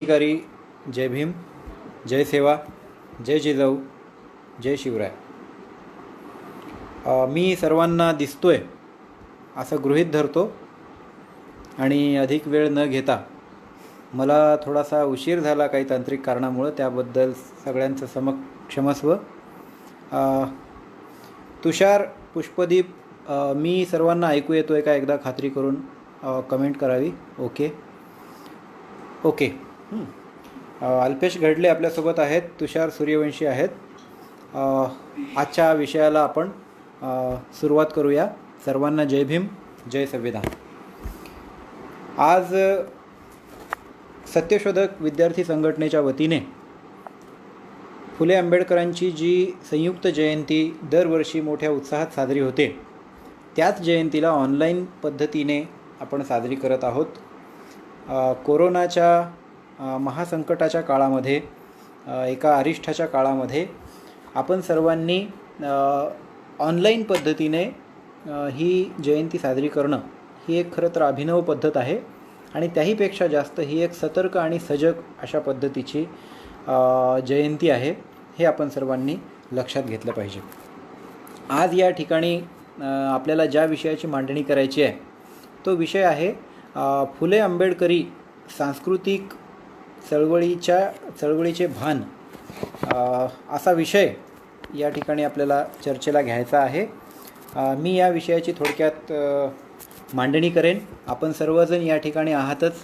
अधिकारी जय भीम, जय सेवा, जय जिजाऊ, जय शिवराय. मी सर्वांना दिसतोय असं गृहीत धरतो आणि अधिक वेळ न घेता मला थोडासा उशीर झाला काही तांत्रिक कारणामुळं, त्याबद्दल सगळ्यांचं क्षमस्व. तुषार पुष्पदीप, मी सर्वांना ऐकू येतो आहे का एकदा खात्री करून कमेंट करावी. ओके. अल्पेश घडले आपल्यासोबत आहेत, तुषार सूर्यवंशी आहेत. आजच्या विषयाला आपण सुरुवात करूया. सर्वांना जय भीम, जय संविधान. आज सत्यशोधक विद्यार्थी संघटनेच्या वतीने फुले आंबेडकरांची जी संयुक्त जयंती दरवर्षी मोठ्या उत्साहात साजरी होते, त्याच जयंतीला ऑनलाईन पद्धतीने आपण साजरी करत आहोत. कोरोनाच्या महासंकटाच्या काळामध्ये, एका अरिष्ठाच्या काळामध्ये आपण सर्वांनी ऑनलाईन पद्धतीने ही जयंती साजरी करणं ही एक खरं तर अभिनव पद्धत आहे आणि त्याहीपेक्षा जास्त ही एक सतर्क आणि सजग अशा पद्धतीची जयंती आहे, हे आपण सर्वांनी लक्षात घेतलं पाहिजे. आज या ठिकाणी आपल्याला ज्या विषयाची मांडणी करायची आहे तो विषय आहे फुले आंबेडकरी सांस्कृतिक चळवळीचे भान, असा विषय या ठिकाणी आपल्याला चर्चेला घ्यायचा आहे. मी या विषयाची थोडक्यात मांडणी करेन. आपण सर्वजण या ठिकाणी आहातच.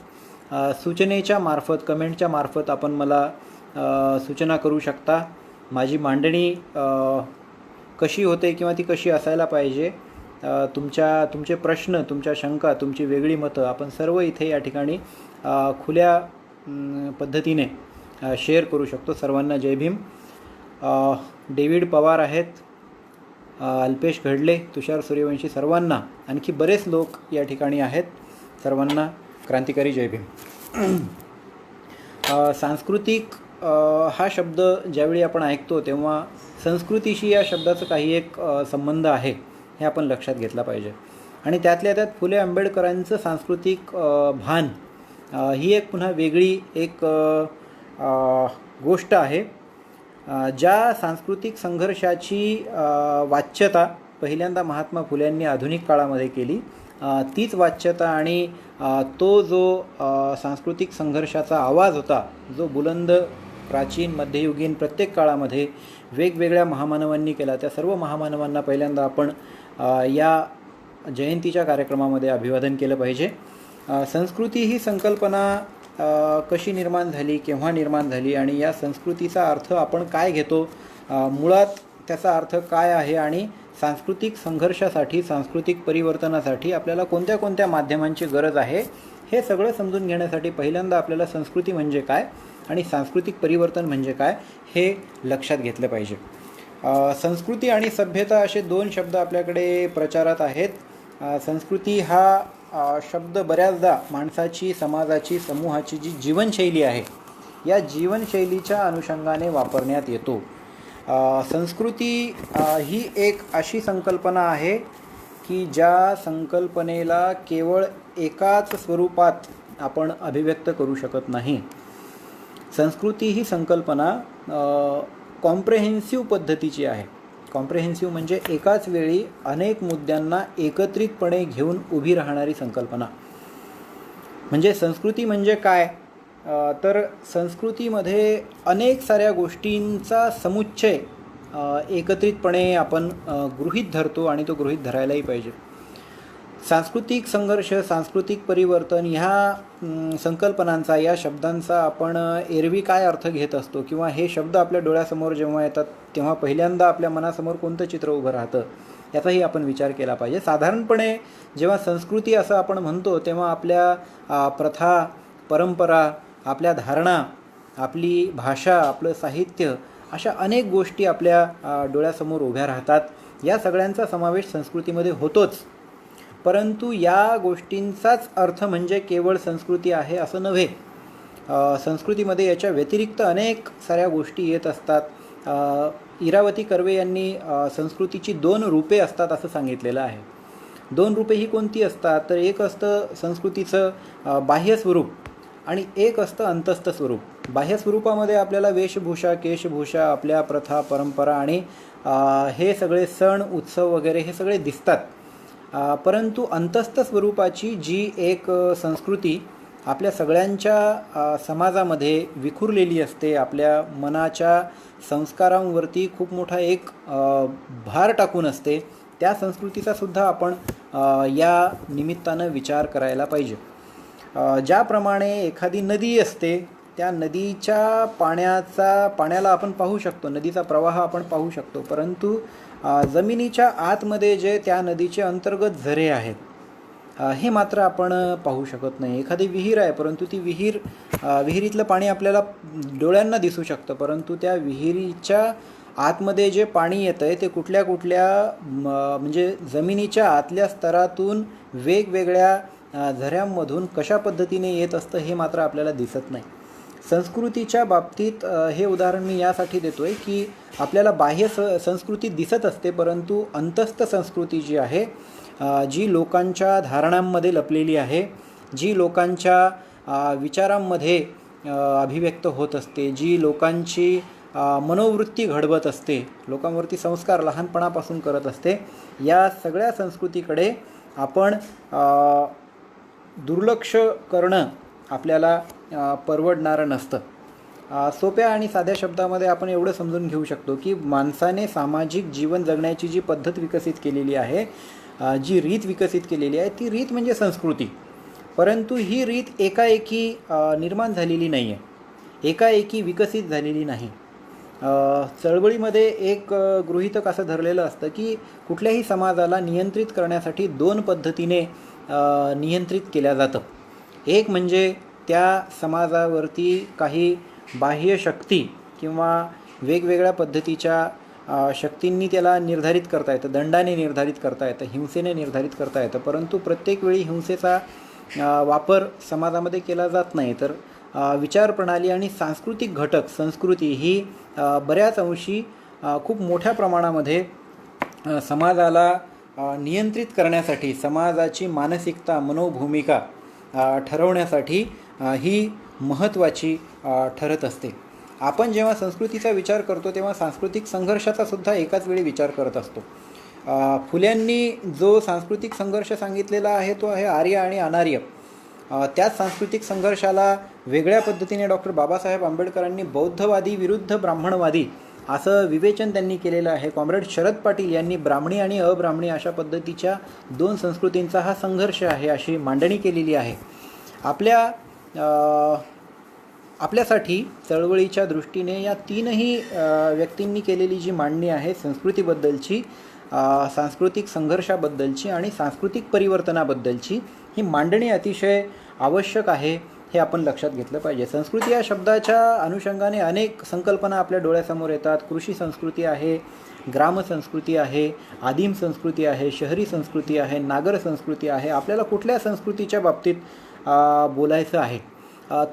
सूचनेच्या मार्फत, कमेंटच्या मार्फत आपण मला सूचना करू शकता. माझी मांडणी कशी होते किंवा ती कशी असायला पाहिजे, तुमचे प्रश्न, तुमच्या शंका, तुमची वेगळी मतं आपण सर्व इथे या ठिकाणी खुल्या पद्धतीने शेअर करू शकतो. सर्वांना जय भीम. डेव्हिड पवार आहेत, अल्पेश घडले, तुषार सूर्यवंशी, सर्वांना, आणखी बरेच लोक या ठिकाणी आहेत. सर्वांना क्रांतिकारी जय भीम. सांस्कृतिक हा शब्द ज्यावेळी आपण ऐकतो तेव्हा संस्कृतीशी या शब्दाचा काही एक संबंध आहे, हे आपण लक्षात घेतला पाहिजे. आणि त्यातल्या त्यात फुले आंबेडकरांचं सांस्कृतिक भान ही एक पुन्हा वेगळी एक गोष्ट आहे. ज्या सांस्कृतिक संघर्षाची वाच्यता पहिल्यांदा महात्मा फुल्यांनी आधुनिक काळामध्ये केली, तीच वाच्यता आणि तो जो सांस्कृतिक संघर्षाचा आवाज होता, जो बुलंद प्राचीन मध्ययुगीन प्रत्येक काळामध्ये वेगवेगळ्या महामानवांनी केला, त्या सर्व महामानवांना पहिल्यांदा आपण या जयंतीच्या कार्यक्रमामध्ये अभिवादन केलं पाहिजे. संस्कृती ही संकल्पना कशी निर्माण झाली, केव्हा निर्माण झाली आणि या संस्कृतीचा अर्थ आपण काय घेतो, मुळात त्याचा अर्थ काय आहे आणि सांस्कृतिक संघर्षासाठी, सांस्कृतिक परिवर्तनासाठी आपल्याला कोणत्या कोणत्या माध्यमांची गरज आहे, हे सगळं समजून घेण्यासाठी पहिल्यांदा आपल्याला संस्कृती म्हणजे काय आणि सांस्कृतिक परिवर्तन म्हणजे काय हे लक्षात घेतलं पाहिजे. संस्कृती आणि सभ्यता असे दोन शब्द आपल्याकडे प्रचारात आहेत. संस्कृती हा शब्द बऱ्याचदा माणसाची, समाजाची, समूहाची जी जीवनशैली आहे, या जीवनशैलीच्या अनुषंगाने वापरण्यात येतो. संस्कृती ही एक अशी संकल्पना आहे की ज्या संकल्पनेला केवळ एकाच स्वरूपात आपण अभिव्यक्त करू शकत नाही. संस्कृती ही संकल्पना कॉम्प्रेहेन्सिव्ह पद्धतीची आहे. कॉम्प्रेहेन्सिव्ह म्हणजे एकाच वेळी अनेक मुद्द्यांना एकत्रितपणे घेऊन उभी राहणारी संकल्पना. म्हणजे संस्कृती म्हणजे काय, तर संस्कृतीमध्ये अनेक साऱ्या गोष्टींचा समुच्चय एकत्रितपणे आपण गृहीत धरतो आणि तो गृहीत धरायलाही पाहिजे. सांस्कृतिक संघर्ष, सांस्कृतिक परिवर्तन ह्या संकल्पनांचा, या शब्दांचा आपण एरवी काय अर्थ घेत असतो किंवा हे शब्द आपल्या डोळ्यासमोर जेव्हा येतात तेव्हा पहिल्यांदा आपल्या मनासमोर कोणतं चित्र उभं राहतं, याचाही आपण विचार केला पाहिजे. साधारणपणे जेव्हा संस्कृती असं आपण म्हणतो तेव्हा आपल्या प्रथा, परंपरा, आपल्या धारणा, आपली भाषा, आपलं साहित्य, अशा अनेक गोष्टी आपल्या डोळ्यासमोर उभ्या राहतात. या सगळ्यांचा समावेश संस्कृतीमध्ये होतोच, परंतु या गोष्टींचाच अर्थ म्हणजे केवळ संस्कृती आहे असं नव्हे. संस्कृतीमध्ये याच्या व्यतिरिक्त अनेक साऱ्या गोष्टी येत असतात. इरावती कर्वे यांनी संस्कृतीची 2 रूपे असतात असं सांगितलेलं आहे. 2 रूपे ही कोणती असतात, तर एक असतं संस्कृतीचं बाह्य स्वरूप आणि एक असतं अंतस्थ स्वरूप. बाह्य स्वरूपामध्ये आपल्याला वेशभूषा, केशभूषा, आपल्या प्रथा, परंपरा आणि हे सगळे सण उत्सव वगैरे हे सगळे दिसतात. परंतु अंतस्थ स्वरूपाची जी एक संस्कृती आपल्या सगळ्यांच्या समाजामध्ये विखुरलेली असते, आपल्या मनाच्या संस्कारांवरती खूप मोठा एक भार टाकून असते, त्या संस्कृतीचा सुद्धा आपण या निमित्तानं विचार करायला पाहिजे. ज्याप्रमाणे एखादी नदी असते, त्या नदीच्या पाण्याला आपण पाहू शकतो, नदीचा प्रवाह आपण पाहू शकतो, परंतु जमिनीच्या आतमध्ये जे त्या नदीचे अंतर्गत झरे आहेत हे मात्र आपण पाहू शकत नाही. एखादी विहीर आहे, परंतु ती विहिरीतलं पाणी आपल्याला डोळ्यांना दिसू शकतं, परंतु त्या विहिरीच्या आतमध्ये जे पाणी येतं आहे ते कुठल्या म्हणजे जमिनीच्या आतल्या स्तरातून वेगवेगळ्या झऱ्यांमधून कशा पद्धतीने येत असतं हे मात्र आपल्याला दिसत नाही. संस्कृतीच्या बाबतीत हे उदाहरण मी यासाठी देतो आहे की आपल्याला बाह्य संस्कृती दिसत असते, परंतु अंतस्थ संस्कृती जी आहे, जी लोकांच्या धारणांमध्ये लपलेली आहे, जी लोकांच्या विचारांमध्ये अभिव्यक्त होत असते, जी लोकांची मनोवृत्ती घडवत असते, लोकांवरती संस्कार लहानपणापासून करत असते, या सगळ्या संस्कृतीकडे आपण दुर्लक्ष करणं आपल्याला परवडणारं नसतं. सोप्या आणि साध्या शब्दामध्ये आपण एवढं समजून घेऊ शकतो की माणसाने सामाजिक जीवन जगण्याची जी पद्धत विकसित केलेली आहे, जी रीत विकसित केलेली आहे, ती रीत म्हणजे संस्कृती. परंतु ही रीत एकाएकी निर्माण झालेली नाही आहे, एकाएकी विकसित झालेली नाही. चळवळीमध्ये एक गृहीतक असं धरलेलं असतं की कुठल्याही समाजाला नियंत्रित करण्यासाठी दोन पद्धतीने नियंत्रित केल्या जातं. एक म्हणजे त्या समाजावरती काही बाह्य शक्ती किंवा वेगवेगळ्या पद्धतीच्या शक्तींनी त्याला निर्धारित करता येतं, दंडाने निर्धारित करता येतं, हिंसेने निर्धारित करता येतं. परंतु प्रत्येक वेळी हिंसेचा वापर समाजामध्ये केला जात नाही, तर विचारप्रणाली आणि सांस्कृतिक घटक, संस्कृती ही बऱ्याच अंशी खूप मोठ्या प्रमाणामध्ये समाजाला नियंत्रित करण्यासाठी, समाजाची मानसिकता, मनोभूमिका ठरवण्यासाठी ही महत्त्वाची ठरत असते. आपण जेव्हा संस्कृतीचा विचार करतो तेव्हा सांस्कृतिक संघर्षाचा सुद्धा एकाच वेळी विचार करत असतो. फुल्यांनी जो सांस्कृतिक संघर्ष सांगितलेला आहे तो आहे आर्य आणि अनार्य. त्याच सांस्कृतिक संघर्षाला वेगळ्या पद्धतीने डॉक्टर बाबासाहेब आंबेडकरांनी बौद्धवादी विरुद्ध ब्राह्मणवादी असं विवेचन त्यांनी केलेलं आहे. कॉम्रेड शरद पाटील यांनी ब्राह्मणी आणि अब्राह्मणी अशा पद्धतीच्या दोन संस्कृतींचा हा संघर्ष आहे अशी मांडणी केलेली आहे. आपल्यासाठी चळवळीच्या दृष्टीने या तीनही व्यक्तींनी केलेली जी मांडणी आहे संस्कृतीबद्दलची, सांस्कृतिक संघर्षाबद्दलची आणि सांस्कृतिक परिवर्तनाबद्दलची, ही मांडणी अतिशय आवश्यक आहे हे आपण लक्षात घेतलं पाहिजे. संस्कृती या शब्दाच्या अनुषंगाने अनेक संकल्पना आपल्या डोळ्यासमोर येतात. कृषी संस्कृती आहे, ग्रामसंस्कृती आहे, आदिम संस्कृती आहे, शहरी संस्कृती आहे, नागर संस्कृती आहे. आपल्याला कुठल्या संस्कृतीच्या बाबतीत बोलायचं आहे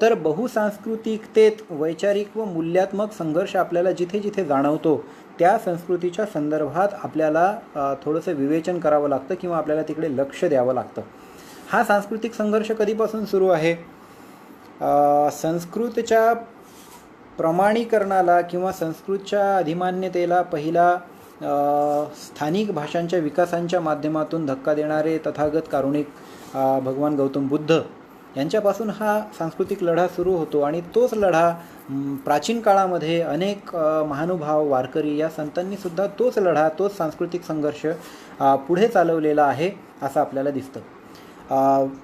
तर बहुसांस्कृतिकतेत वैचारिक व मूल्यात्मक संघर्ष आपल्याला जिथे जिथे जाणवतो त्या संस्कृतीच्या संदर्भात आपल्याला थोडंसं विवेचन करावं लागतं किंवा आपल्याला तिकडे लक्ष द्यावं लागतं. हा सांस्कृतिक संघर्ष कधीपासून सुरू आहे? संस्कृतच्या प्रमाणीकरणाला किंवा संस्कृतच्या अधिमान्यतेला पहिला स्थानिक भाषांच्या विकासांच्या माध्यमातून धक्का देणारे तथागत कारुणिक भगवान गौतम बुद्ध यांच्यापासून हा सांस्कृतिक लढा सुरू होतो आणि तोच लढा प्राचीन काळामध्ये अनेक महानुभाव, वारकरी या संतांनीसुद्धा तोच लढा, तोच सांस्कृतिक संघर्ष पुढे चालवलेला आहे असं आपल्याला दिसतं.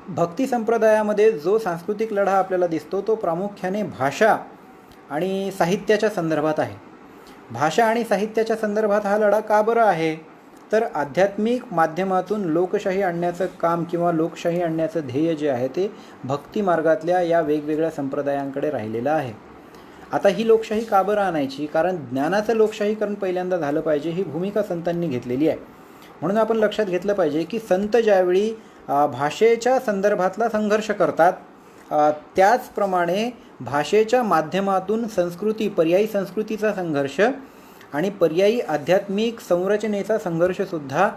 भक्ती संप्रदायामध्ये जो सांस्कृतिक लढा आपल्याला दिसतो तो प्रामुख्याने भाषा आणि साहित्याच्या संदर्भात आहे. भाषा आणि साहित्याच्या संदर्भात हा लढा का बरं आहे? तर आध्यात्मिक माध्यमातून लोकशाही आणण्याचं काम किंवा लोकशाही आणण्याचं ध्येय जे आहे ते भक्ती मार्गातल्या या वेगवेगळ्या संप्रदायांकडे राहिलेलं आहे. आता ही लोकशाही का बरं आणायची? कारण ज्ञानाचं लोकशाहीकरण पहिल्यांदा झालं पाहिजे, ही भूमिका संतांनी घेतलेली आहे. म्हणून आपण लक्षात घेतलं पाहिजे की संत ज्यावेळी भाषेच्या संदर्भातला संघर्ष करतात त्याचप्रमाणे भाषेच्या माध्यमातून संस्कृती, पर्यायी संस्कृतीचा संघर्ष आणि पर्यायी आध्यात्मिक संरचनेचा संघर्षसुद्धा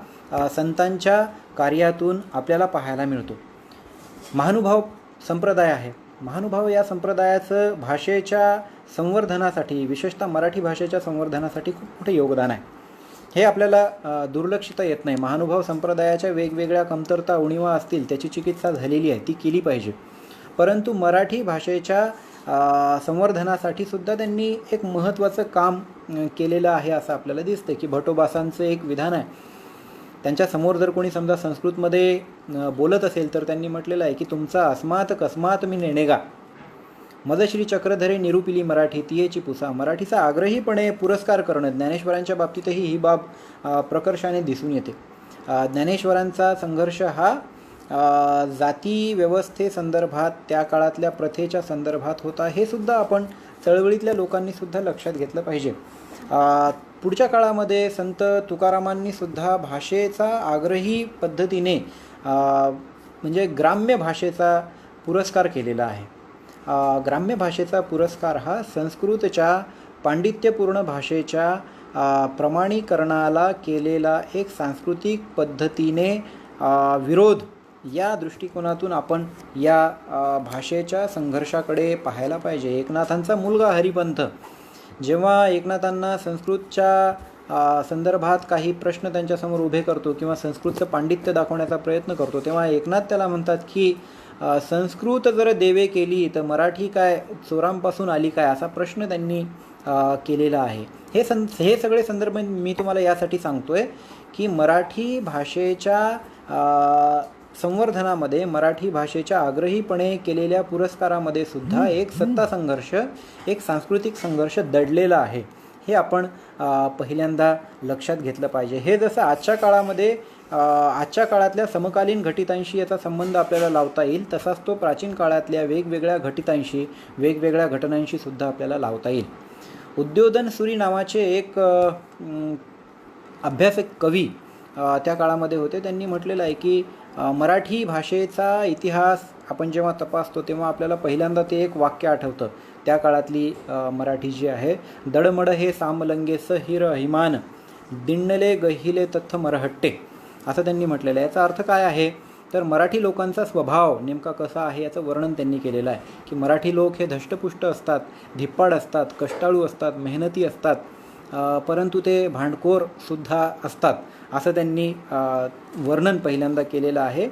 संतांच्या कार्यातून आपल्याला पाहायला मिळतो. महानुभाव संप्रदाय आहे. महानुभाव या संप्रदायाचं भाषेच्या संवर्धनासाठी, विशेषतः मराठी भाषेच्या संवर्धनासाठी खूप मोठे योगदान आहे. हे आपल्याला दुर्लक्षिता येत नाही. महानुभाव संप्रदायाच्या वेगवेगळ्या कमतरता उणिवा असतील त्याची चिकित्सा झालेली आहे, ती केली पाहिजे. परंतु मराठी भाषेच्या संवर्धनासाठी सुद्धा त्यांनी एक महत्त्वाचं काम केलेलं आहे असं आपल्याला दिसतं. की भटोबासांचं एक विधान आहे, त्यांच्यासमोर जर कोणी समजा संस्कृतमध्ये बोलत असेल तर त्यांनी म्हटलेलं आहे की तुमचा अस्मात कस्मात मी नेणेगा, मदश्री चक्रधरे निरूपिली मराठी तियेची पुसा. मराठीचा आग्रहीपणे पुरस्कार करणं ज्ञानेश्वरांच्या बाबतीतही ही बाब प्रकर्षाने दिसून येते. ज्ञानेश्वरांचा संघर्ष हा जाती व्यवस्थेसंदर्भात, त्या काळातल्या प्रथेच्या संदर्भात होता. हे सुद्धा आपण चळवळीतल्या लोकांनी सुद्धा लक्षात घेतलं पाहिजे. पुढच्या काळामध्ये संत तुकारामांनी सुद्धा भाषेचा आग्रही पद्धतीने म्हणजे ग्राम्य भाषेचा पुरस्कार केलेला आहे. ग्राम्य भाषेचा पुरस्कार हा संस्कृतच्या पांडित्यपूर्ण भाषेच्या प्रमाणीकरणाला केलेला एक सांस्कृतिक पद्धतीने विरोध या दृष्टिकोनातून आपण या भाषेच्या संघर्षाकडे पाहायला पाहिजे. एकनाथांचा मुलगा हरिपंथ जेव्हा एकनाथांना संस्कृतच्या संदर्भात काही प्रश्न त्यांच्यासमोर उभे करतो किंवा संस्कृतचं पांडित्य दाखवण्याचा प्रयत्न करतो, तेव्हा एकनाथ त्याला म्हणतात की संस्कृत जर देवे केली तर मराठी काय चोरांपासून आली काय, असा प्रश्न त्यांनी केलेला आहे. हे सगळे संदर्भ मी तुम्हाला यासाठी सांगतोय की मराठी भाषेच्या संवर्धनामध्ये, मराठी भाषेच्या आग्रहीपणे केलेल्या पुरस्कारामध्ये सुद्धा एक सत्ता संघर्ष, एक सांस्कृतिक संघर्ष दडलेला आहे. हे आपण पहिल्यांदा लक्षात घेतलं पाहिजे. हे जसं आजच्या काळातल्या समकालीन घटितांशी याचा संबंध आपल्याला लावता येईल, तसाच तो प्राचीन काळातल्या वेगवेगळ्या घटितांशी, वेगवेगळ्या घटनांशी सुद्धा आपल्याला लावता येईल. उद्योधन सुरी नावाचे एक अभ्यासक कवी त्या काळामध्ये होते. त्यांनी म्हटलेलं आहे की मराठी भाषेचा इतिहास आपण जेव्हा तपासतो तेव्हा आपल्याला पहिल्यांदा ते एक वाक्य आठवतं. त्या काळातली मराठी जी आहे, दडमड हे सामलंगे हिर हिमान दिण्णले गहिले तथ्थ मरहट्टे, असं त्यांनी म्हटलेलं आहे. याचा अर्थ काय आहे तर मराठी लोकांचा स्वभाव नेमका कसा आहे याचं वर्णन त्यांनी केलेलं आहे. की मराठी लोक हे धष्टपुष्ट असतात, धिप्पाड असतात, कष्टाळू असतात, मेहनती असतात, परंतु ते भांडखोर सुद्धा असतात, असं त्यांनी वर्णन पहिल्यांदा केलेलं आहे.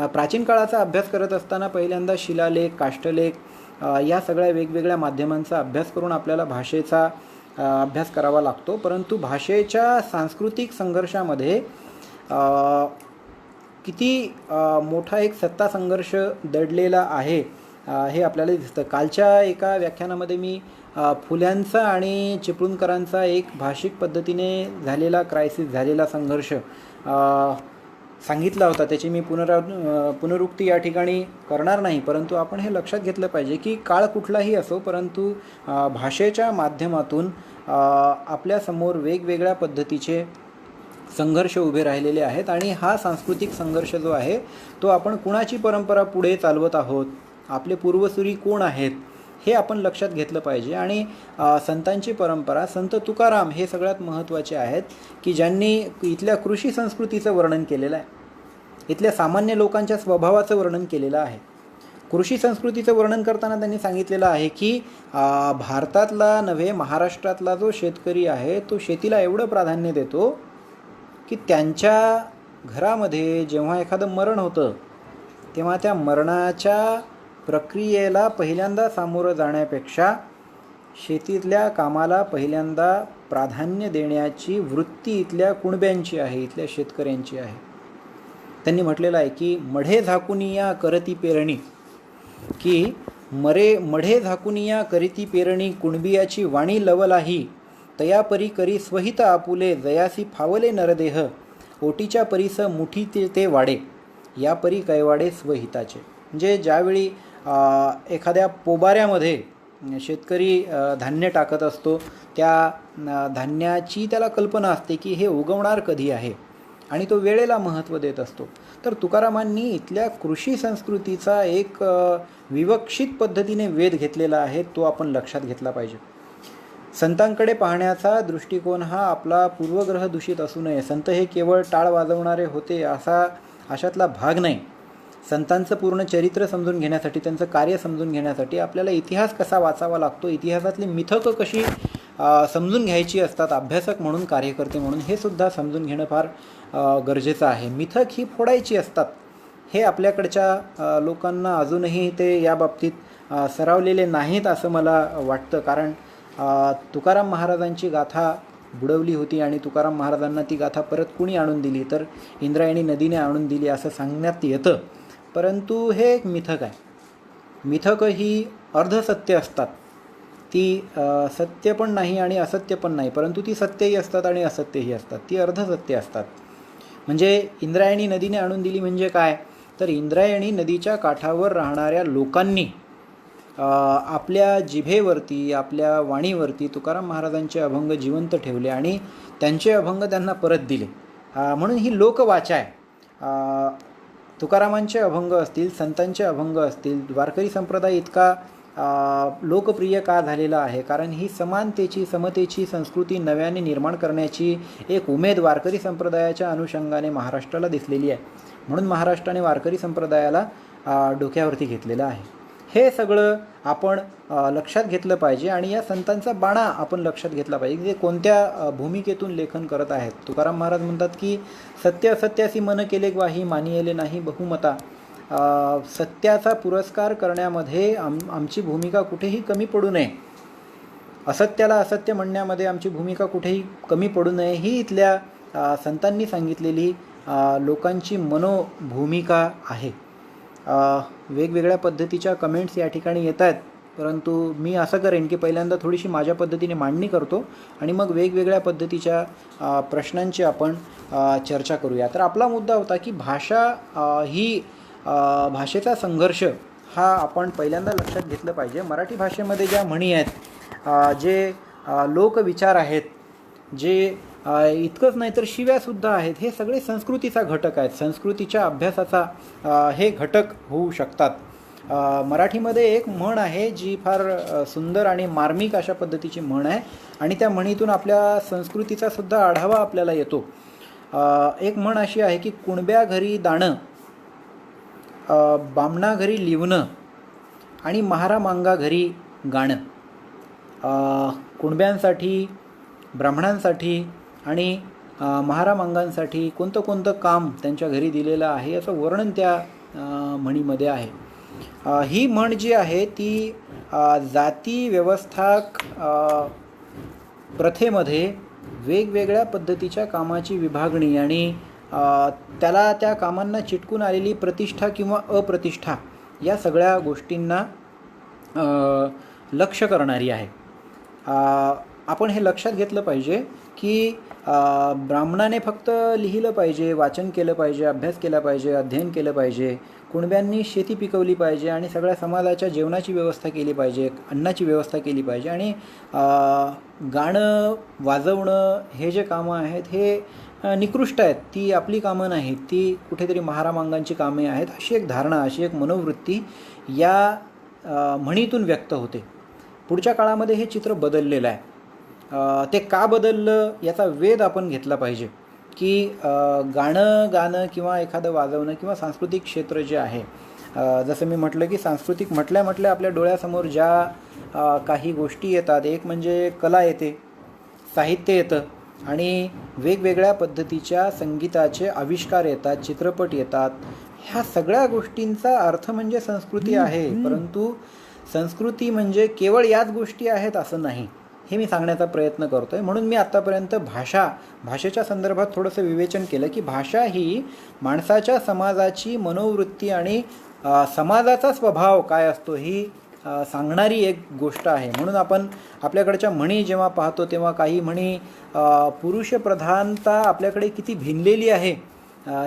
प्राचीन काळाचा अभ्यास करत असताना पहिल्यांदा शिलालेख, काष्ठलेख या सगळ्या वेगवेगळ्या माध्यमांचा अभ्यास करून आपल्याला भाषेचा अभ्यास करावा लागतो. परंतु भाषेच्या सांस्कृतिक संघर्षामध्ये किती मोठा एक सत्ता संघर्ष दडलेला आहे हे आपल्याला दिसतं. कालच्या एका व्याख्यानामध्ये मी फुल्यांचा आणि चिपळूणकरांचा एक भाषिक पद्धतीने झालेला क्रायसिस, झालेला संघर्ष सांगितला होता. त्याची मी पुनरुक्ती या ठिकाणी करणार नाही, परंतु आपण हे लक्षात घेतलं पाहिजे की काळ कुठलाही असो, परंतु भाषेच्या माध्यमातून आपल्यासमोर वेगवेगळ्या पद्धतीचे संघर्ष उभे राहिलेले आहेत. आणि हा सांस्कृतिक संघर्ष जो आहे तो आपण कुणाची परंपरा पुढे चालवत आहोत, आपले पूर्वसुरी कोण आहेत हे आपण लक्षात घेतलं पाहिजे. आणि संतांची परंपरा, संत तुकाराम हे सगळ्यात महत्त्वाचे आहेत की ज्यांनी इथल्या कृषी संस्कृतीचं वर्णन केलेलं आहे, इथल्या सामान्य लोकांच्या स्वभावाचं वर्णन केलेलं आहे. कृषी संस्कृतीचं वर्णन करताना त्यांनी सांगितलेलं आहे की भारतातला नव्हे, महाराष्ट्रातला जो शेतकरी आहे तो शेतीला एवढं प्राधान्य देतो की त्यांच्या घरामध्ये जेव्हा एखादं मरण होतं तेव्हा त्या मरणाच्या प्रक्रियेला पहिल्यांदा सामोरं जाण्यापेक्षा शेतीतल्या कामाला पहिल्यांदा प्राधान्य देण्याची वृत्ती इथल्या कुणब्यांची आहे, इथल्या शेतकऱ्यांची आहे. त्यांनी म्हटलेलं आहे की मढे झाकुनिया करती पेरणी, की मढे झाकुनिया करीती पेरणी, कुणबियाची वाणी लवलाही तयापरी करी स्वहित आपुले, जयासी फावले नरदेह, ओटीच्या परीस मुठी ते वाडे, या परी कैवाडे स्वहिताचे. म्हणजे ज्यावेळी एखाद्या पोबाऱ्यामध्ये शेतकरी धान्य टाकत असतो, त्या धान्याची त्याला कल्पना असते की हे उगवणार कधी आहे आणि तो वेळेला महत्त्व देत असतो. तर तुकारामांनी इथल्या कृषी संस्कृतीचा एक विवक्षित पद्धतीने वेध घेतलेला आहे, तो आपण लक्षात घेतला पाहिजे. संतांकडे पाहण्याचा दृष्टिकोन हा आपला पूर्वग्रह दूषित असू नये. संत हे केवळ टाळ वाजवणारे होते अशातला भाग नाही. संतांचं पूर्ण चरित्र समजून घेण्यासाठी, त्यांचं कार्य समजून घेण्यासाठी आपल्याला इतिहास कसा वाचावा लागतो, इतिहासातली मिथकं कशी समजून घ्यायची असतात अभ्यासक म्हणून, कार्यकर्ते म्हणून, हे सुद्धा समजून घेणं फार गरजेचं आहे. मिथक ही फोडायची असतात. हे आपल्याकडच्या लोकांना अजूनही ते या बाबतीत सरावलेले नाहीत असं मला वाटतं. कारण तुकाराम महाराजांची गाथा बुडवली होती आणि तुकाराम महाराजांना ती गाथा परत कुणी आणून दिली, तर इंद्रायणी नदीने आणून दिली असं सांगण्यात येतं. परंतु हे एक मिथक आहे. मिथकं ही अर्धसत्य असतात. ती सत्य पण नाही आणि असत्य पण नाही, परंतु ती सत्यही असतात आणि असत्यही असतात. ती अर्धसत्य असतात. म्हणजे इंद्रायणी नदीने आणून दिली म्हणजे काय, तर इंद्रायणी नदीच्या काठावर राहणाऱ्या लोकांनी आपल्या जिभेवरती, आपल्या वाणीवरती तुकाराम महाराजांचे अभंग जिवंत ठेवले आणि त्यांचे अभंग त्यांना परत दिले. म्हणून ही लोकवाचा आहे. तुकारामांचे अभंग असतील, संतांचे अभंग असतील, वारकरी संप्रदाय इतका लोकप्रिय का झालेला आहे, कारण ही समानतेची, समतेची संस्कृती नव्याने निर्माण करण्याची एक उमेद वारकरी संप्रदायाच्या अनुषंगाने महाराष्ट्राला दिसलेली आहे. म्हणून महाराष्ट्राने वारकरी संप्रदायाला डोक्यावरती घेतलेलं आहे. हे सगळं आपण लक्षात घेतलं पाहिजे आणि या संतांचा बाणा आपण लक्षात घेतला पाहिजे, जे कोणत्या भूमिकेतून लेखन करत आहेत. तुकाराम महाराज म्हणतात की सत्य असत्यासी मन केले ग्वाही, मानियले नाही बहुमता. सत्याचा पुरस्कार करण्यामध्ये आमची भूमिका कुठेही कमी पडू नये, असत्याला असत्य म्हणण्यामध्ये आमची भूमिका कुठेही कमी पडू नये, ही इथल्या संतांनी सांगितलेली लोकांची मनोभूमिका आहे. वेगवेगळ्या पद्धतीच्या कमेंट्स या ठिकाणी येत आहेत, परंतु मी असं करेन की पहिल्यांदा थोडीशी माझ्या पद्धतीने मांडणी करतो आणि मग वेगवेगळ्या पद्धतीच्या प्रश्नांची आपण चर्चा करूया. तर आपला मुद्दा होता की भाषा ही भाषेचा संघर्ष हा आपण पहिल्यांदा लक्षात घेतलं पाहिजे. मराठी भाषेमध्ये ज्या म्हणी आहेत, जे लोकविचार आहेत, जे इतकंच नाही तर शिव्यासुद्धा आहेत, हे सगळे संस्कृतीचा घटक आहेत. संस्कृतीच्या अभ्यासाचा हे घटक होऊ शकतात. मराठीमध्ये एक म्हण आहे जी फार सुंदर आणि मार्मिक अशा पद्धतीची म्हण आहे आणि त्या म्हणीतून आपल्या संस्कृतीचा सुद्धा आढावा आपल्याला येतो. एक म्हण अशी आहे की कुणब्या घरी दाणं, बामणा घरी लिवणं आणि महारा मांगा घरी गाणं. कुणब्यांसाठी, ब्राह्मणांसाठी आणि महारामांगांसाठी कोणतं कोणतं काम त्यांच्या घरी दिलेलं आहे याचं वर्णन त्या म्हणीमध्ये आहे. ही म्हण जी आहे ती जाती व्यवस्था प्रथेमध्ये वेगवेगळ्या पद्धतीच्या कामाची विभागणी आणि त्याला त्या कामांना चिटकून आलेली प्रतिष्ठा किंवा अप्रतिष्ठा या सगळ्या गोष्टींना लक्ष करणारी आहे. आपण हे लक्षात घेतलं पाहिजे की ब्राह्मणाने फक्त लिहिलं पाहिजे, वाचन केलं पाहिजे, अभ्यास केला पाहिजे, अध्ययन केलं पाहिजे, कुणब्यांनी शेती पिकवली पाहिजे आणि सगळ्या समाजाच्या जेवणाची व्यवस्था केली पाहिजे, अन्नाची व्यवस्था केली पाहिजे आणि गाणं वाजवणं हे जे कामं आहेत हे निकृष्ट आहेत, ती आपली कामं नाहीत, ती कुठेतरी महारामांगांची कामे आहेत, अशी एक धारणा, अशी एक मनोवृत्ती या म्हणीतून व्यक्त होते. पुढच्या काळामध्ये हे चित्र बदललेलं आहे. ते का बदललं याचा वेध आपण घेतला पाहिजे की गाणं किंवा एखादं वाजवणं किंवा सांस्कृतिक क्षेत्र जे आहे, जसं मी म्हटलं की सांस्कृतिक म्हटल्या आपल्या डोळ्यासमोर ज्या काही गोष्टी येतात, एक म्हणजे कला येते, साहित्य येतं आणि वेगवेगळ्या पद्धतीच्या संगीताचे आविष्कार येतात, चित्रपट येतात. ह्या सगळ्या गोष्टींचा अर्थ म्हणजे संस्कृती आहे. परंतु संस्कृती म्हणजे केवळ याच गोष्टी आहेत असं नाही, हे मी सांगण्याचा प्रयत्न करतो आहे. म्हणून मी आत्तापर्यंत भाषेच्या संदर्भात थोडंसं विवेचन केलं की भाषा ही माणसाच्या समाजाची मनोवृत्ती आणि समाजाचा स्वभाव काय असतो ही सांगणारी एक गोष्ट आहे. म्हणून आपण आपल्याकडच्या म्हणी जेव्हा पाहतो तेव्हा काही म्हणी पुरुषप्रधानता आपल्याकडे किती भिनलेली आहे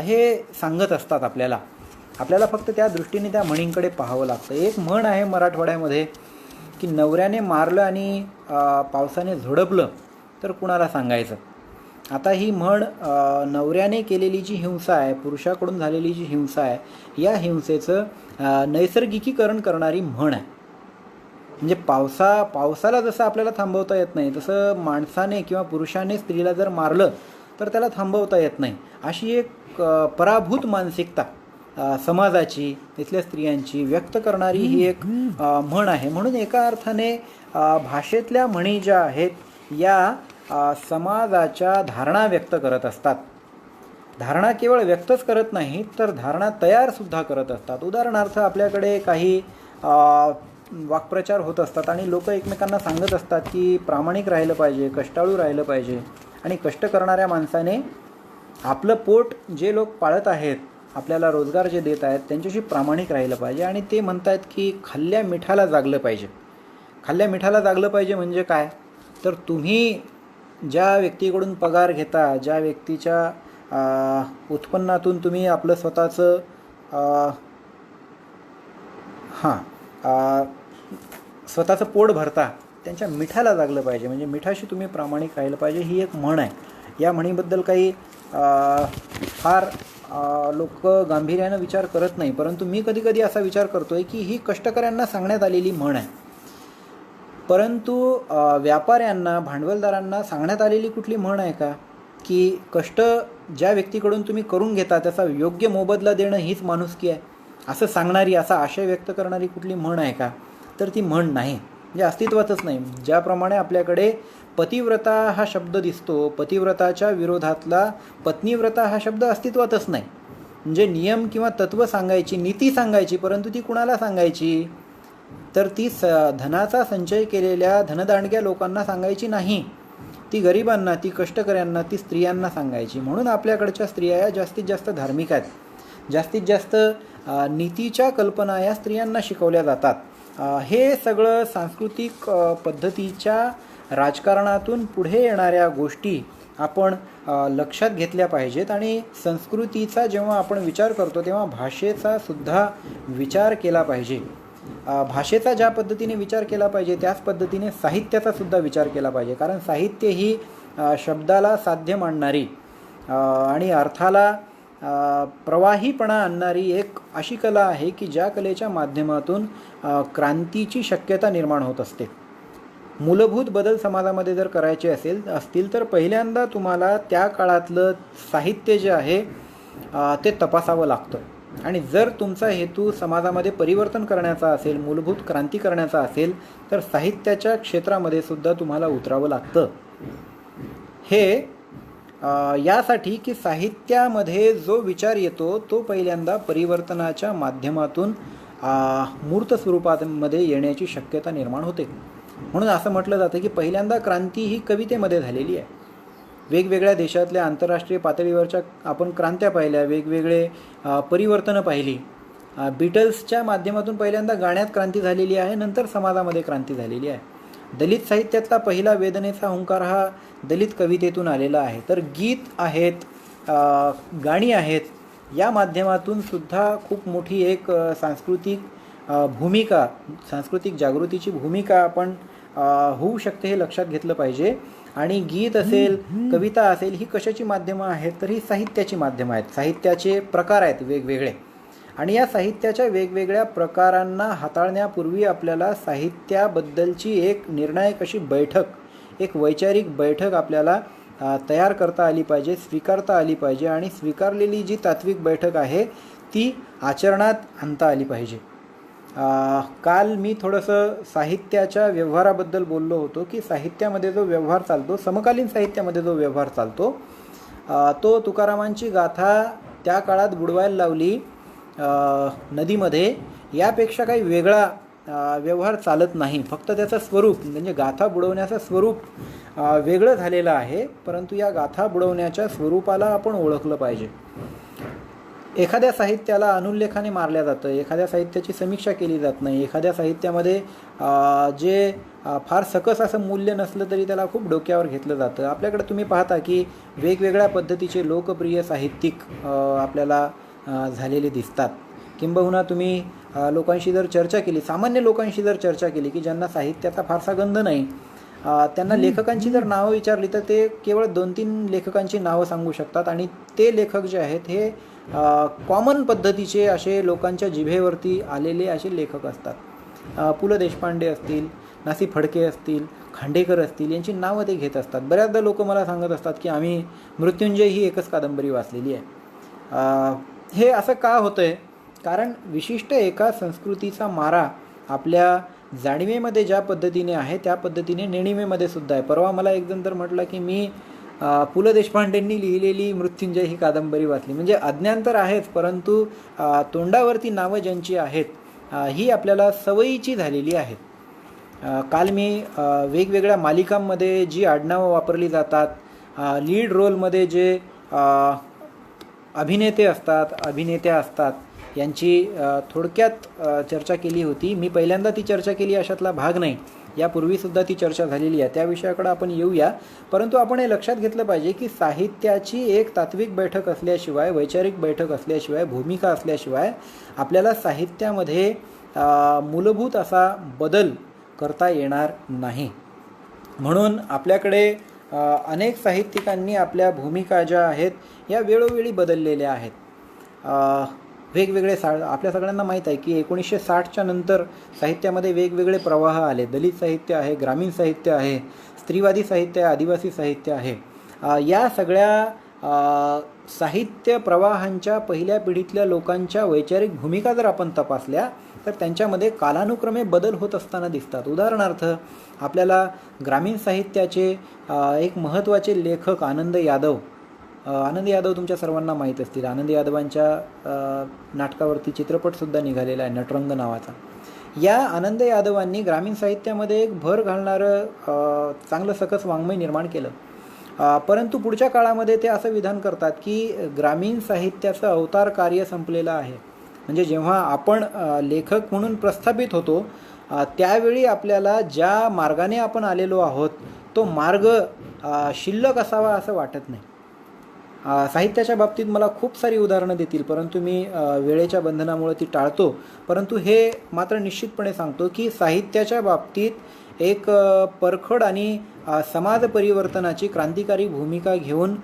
हे सांगत असतात आपल्याला फक्त त्या दृष्टीने त्या म्हणींकडे पाहावं लागतं. एक म्हण आहे मराठवाड्यामध्ये की नवऱ्याने मारलं आणि पावसाने झोडपलं तर कुणाला सांगायचं. आता ही म्हण नवऱ्याने केलेली जी हिंसा आहे, पुरुषाकडून झालेली जी हिंसा आहे, या हिंसेचं नैसर्गिकीकरण करणारी म्हण आहे. म्हणजे पावसाला जसं आपल्याला थांबवता येत नाही तसं माणसाने किंवा पुरुषाने स्त्रीला जर मारलं तर त्याला थांबवता येत नाही. अशी एक पराभूत मानसिकता समाजाची, इथल्या स्त्रियांची व्यक्त करणारी ही एक म्हण आहे. म्हणून एका अर्थाने भाषेतल्या म्हणी ज्या आहेत या समाजाच्या धारणा व्यक्त करत असतात. धारणा केवळ व्यक्तच करत नाहीत तर धारणा तयारसुद्धा करत असतात. उदाहरणार्थ आपल्याकडे काही वाक्प्रचार होत असतात आणि लोक एकमेकांना सांगत असतात की प्रामाणिक राहिलं पाहिजे, कष्टाळू राहिलं पाहिजे आणि कष्ट करणाऱ्या माणसाने आपलं पोट जे लोक पाळत आहेत, आपल्याला रोजगार जे देत आहेत त्यांच्याशी प्रामाणिक राहिलं पाहिजे. आणि ते म्हणतात की खाल्ल्या मिठाला जागलं पाहिजे. खाल्ल्या मिठाला जागलं पाहिजे म्हणजे काय, तर तुम्ही ज्या व्यक्तीकडून पगार घेता, ज्या व्यक्तीच्या उत्पन्नातून तुम्ही आपलं स्वतःचं स्वतःचं पोट भरता, त्यांच्या मिठाला जागलं पाहिजे, म्हणजे मिठाशी तुम्ही प्रामाणिक राहिलं पाहिजे, ही एक म्हण आहे. या म्हणीबद्दल काही फार लोक गांभीर्यानं विचार करत नाही, परंतु मी कधी कधी असा विचार करतोय की ही कष्टकऱ्यांना सांगण्यात आलेली म्हण आहे. परंतु व्यापाऱ्यांना, भांडवलदारांना सांगण्यात आलेली कुठली म्हण आहे का, की कष्ट ज्या व्यक्तीकडून तुम्ही करून घेता त्याचा योग्य मोबदला देणं हीच माणुसकी आहे, असं सांगणारी, असा आशय व्यक्त करणारी कुठली म्हण आहे का, तर ती म्हण नाही, म्हणजे अस्तित्वातच नाही. ज्याप्रमाणे आपल्याकडे पतिव्रता हा शब्द दिसतो, पतिव्रताच्या विरोधातला पत्नीव्रता हा शब्द अस्तित्वातच नाही. म्हणजे नियम किंवा तत्त्व सांगायची, नीती सांगायची, परंतु ती कुणाला सांगायची, तर ती धनाचा संचय केलेल्या धनदांडग्या लोकांना सांगायची नाही, ती गरिबांना, ती कष्टकऱ्यांना, ती स्त्रियांना सांगायची. म्हणून आपल्याकडच्या स्त्रिया या जास्तीत जास्त धार्मिक आहेत, जास्तीत जास्त नीतीच्या कल्पना या स्त्रियांना शिकवल्या जातात. हे सगळं सांस्कृतिक पद्धतीच्या राजकारणातून पुढे येणाऱ्या गोष्टी आपण लक्षात घेतल्या पाहिजेत. आणि संस्कृतीचा जेव्हा आपण विचार करतो तेव्हा भाषेचा सुद्धा विचार केला पाहिजे. भाषेचा ज्या पद्धतीने विचार केला पाहिजे त्याच पद्धतीने साहित्याचा सुद्धा विचार केला पाहिजे. कारण साहित्य ही शब्दाला साध्य मांडणारी आणि अर्थाला प्रवाहीपणा आणणारी एक अशी कला आहे की ज्या कलेच्या माध्यमातून क्रांतीची शक्यता निर्माण होत असते. मूलभूत बदल समाजामध्ये जर करायचे असतील तर पहिल्यांदा तुम्हाला त्या काळातलं साहित्य जे आहे ते तपासावं लागतं. आणि जर तुमचा हेतू समाजामध्ये परिवर्तन करण्याचा असेल, मूलभूत क्रांती करण्याचा असेल, तर साहित्याच्या क्षेत्रामध्ये सुद्धा तुम्हाला उतरावं लागतं. हे यासाठी की साहित्यामध्ये जो विचार येतो तो पहिल्यांदा परिवर्तनाच्या माध्यमातून मूर्त स्वरूपामध्ये येण्याची शक्यता निर्माण होते. म्हणून असं म्हटलं जातं की पहिल्यांदा क्रांती ही कवितेमध्ये झालेली आहे. वेगवेगळ्या देशातल्या आंतरराष्ट्रीय पातळीवरच्या आपण क्रांत्या पाहिल्या, वेगवेगळे परिवर्तनं पाहिली. बीटल्सच्या माध्यमातून पहिल्यांदा गाण्यात क्रांती झालेली आहे, नंतर समाजामध्ये क्रांती झालेली आहे. दलित साहित्यातला पहिला वेदनेचा हुंकार हा दलित कवितेतून आलेला आहे. तर गीत आहेत, गाणी आहेत, या माध्यमातून सुद्धा खूप मोठी एक सांस्कृतिक भूमिका, सांस्कृतिक जागृतीची भूमिका आपण होऊ शकते हे लक्षात घेतलं पाहिजे. आणि गीत असेल, कविता असेल, ही कशाची माध्यमं आहेत, तर ही साहित्याची माध्यमं आहेत. साहित्याचे प्रकार आहेत वेगवेगळे आणि या साहित्याच्या वेगवेगळ्या प्रकारांना हाताळण्यापूर्वी आपल्याला साहित्याबद्दलची एक निर्णायक अशी बैठक, एक वैचारिक बैठक आपल्याला तयार करता आली पाहिजे, स्वीकारता आली पाहिजे. आणि स्वीकारलेली जी तात्विक बैठक आहे ती आचरणात आणता आली पाहिजे. काल मी थोडंसं साहित्याच्या व्यवहाराबद्दल बोललो होतो की साहित्यामध्ये जो व्यवहार चालतो, समकालीन साहित्यामध्ये जो व्यवहार चालतो, तो तुकारामांची गाथा त्या काळात बुडवायला लावली नदीमध्ये, यापेक्षा काही वेगळा व्यवहार चालत नाही. फक्त त्याचं स्वरूप, म्हणजे गाथा बुडवण्याचं स्वरूप वेगळं झालेलं आहे, परंतु या गाथा बुडवण्याच्या स्वरूपाला आपण ओळखलं पाहिजे. एखाद्या साहित्याला अनुल्लेखाने मारल्या जातं, एखाद्या साहित्याची समीक्षा केली जात नाही, एखाद्या साहित्यामध्ये जे फार सकस असं मूल्य नसलं तरी त्याला खूप डोक्यावर घेतलं जातं. आपल्याकडे तुम्ही पाहता की वेगवेगळ्या पद्धतीचे लोकप्रिय साहित्यिक आपल्याला झालेले दिसतात. किंबहुना तुम्ही लोकांशी जर चर्चा केली, सामान्य लोकांशी जर चर्चा केली की ज्यांना साहित्याचा फारसा गंध नाही, त्यांना लेखकांची जर नावं विचारली तर ते केवळ 2-3 लेखकांची नावं सांगू शकतात. आणि ते लेखक जे आहेत हे कॉमन पद्धतीचे असे लोकांच्या जिभेवरती आलेले असे लेखक असतात. पु ल देशपांडे असतील, ना. सी. फडके असतील, खांडेकर असतील, यांची नावं ते घेत असतात. बऱ्याचदा लोक मला सांगत असतात की आम्ही मृत्युंजय ही एकच कादंबरी वाचलेली आहे. हे असं का होतं आहे? कारण विशिष्ट एका संस्कृतीचा मारा आपल्या जाणीवेमध्ये ज्या पद्धतीने आहे त्या पद्धतीने नेणिवेमध्ये सुद्धा आहे. परवा मला एक जण तर म्हटलं की मी पु ल देशपांडेंनी लिहिलेली मृत्युंजय ही कादंबरी वाचली. म्हणजे अज्ञान तर आहेच, परंतु तोंडावरती नावं ज्यांची आहेत ही आपल्याला सवयीची झालेली आहेत. काल मी वेगवेगळ्या मालिकांमध्ये जी आडनावं वापरली जातात, लीड रोलमध्ये जे अभिनेते असतात, अभिनेत्या असतात, यांची थोडक्यात चर्चा केली होती. मी पहिल्यांदा ती चर्चा केली अशातला भाग नाही, यापूर्वीसुद्धा ती चर्चा झालेली आहे. त्या विषयाकडे आपण येऊया. परंतु आपण हे लक्षात घेतलं पाहिजे की साहित्याची एक तात्विक बैठक असल्याशिवाय, वैचारिक बैठक असल्याशिवाय, भूमिका असल्याशिवाय आपल्याला साहित्यामध्ये मूलभूत असा बदल करता येणार नाही. म्हणून आपल्याकडे अनेक साहित्यिकांनी आपल्या भूमिका ज्या आहेत या वेळोवेळी बदललेल्या आहेत. वेगवेगळे आपल्या सगळ्यांना माहीत आहे की 1960च्या नंतर साहित्यामध्ये वेगवेगळे प्रवाह आले. दलित साहित्य आहे, ग्रामीण साहित्य आहे, स्त्रीवादी साहित्य आहे, आदिवासी साहित्य आहे. या सगळ्या साहित्य प्रवाहांच्या पहिल्या पिढीतल्या लोकांच्या वैचारिक भूमिका जर आपण तपासल्या तर त्यांच्यामध्ये कालानुक्रमे बदल होत असताना दिसतात. उदाहरणार्थ आपल्याला ग्रामीण साहित्याचे एक महत्त्वाचे लेखक आनंद यादव तुमच्या सर्वांना माहीत असतील. आनंद यादवांच्या नाटकावरती चित्रपटसुद्धा निघालेला आहे, नटरंग नावाचा. या आनंद यादवांनी ग्रामीण साहित्यामध्ये एक भर घालणारं चांगलं सकस वाङ्मय निर्माण केलं. परंतु पुढच्या काळामध्ये ते असं विधान करतात की ग्रामीण साहित्याचं अवतार कार्य संपलेलं आहे. म्हणजे जेव्हा आपण लेखक म्हणून प्रस्थापित होतो त्यावेळी आपल्याला ज्या मार्गाने आपण आलेलो आहोत तो मार्ग शिल्लक असावा असं वाटत नाही. साहित्याच्या बाबतीत मला खूप सारी उदाहरणं देतील, परंतु मी वेळेच्या बंधनामुळे ती टाळतो. परंतु हे मात्र निश्चितपणे सांगतो की साहित्याच्या बाबतीत एक परखड आणि समाज परिवर्तनाची क्रांतिकारी भूमिका घेऊन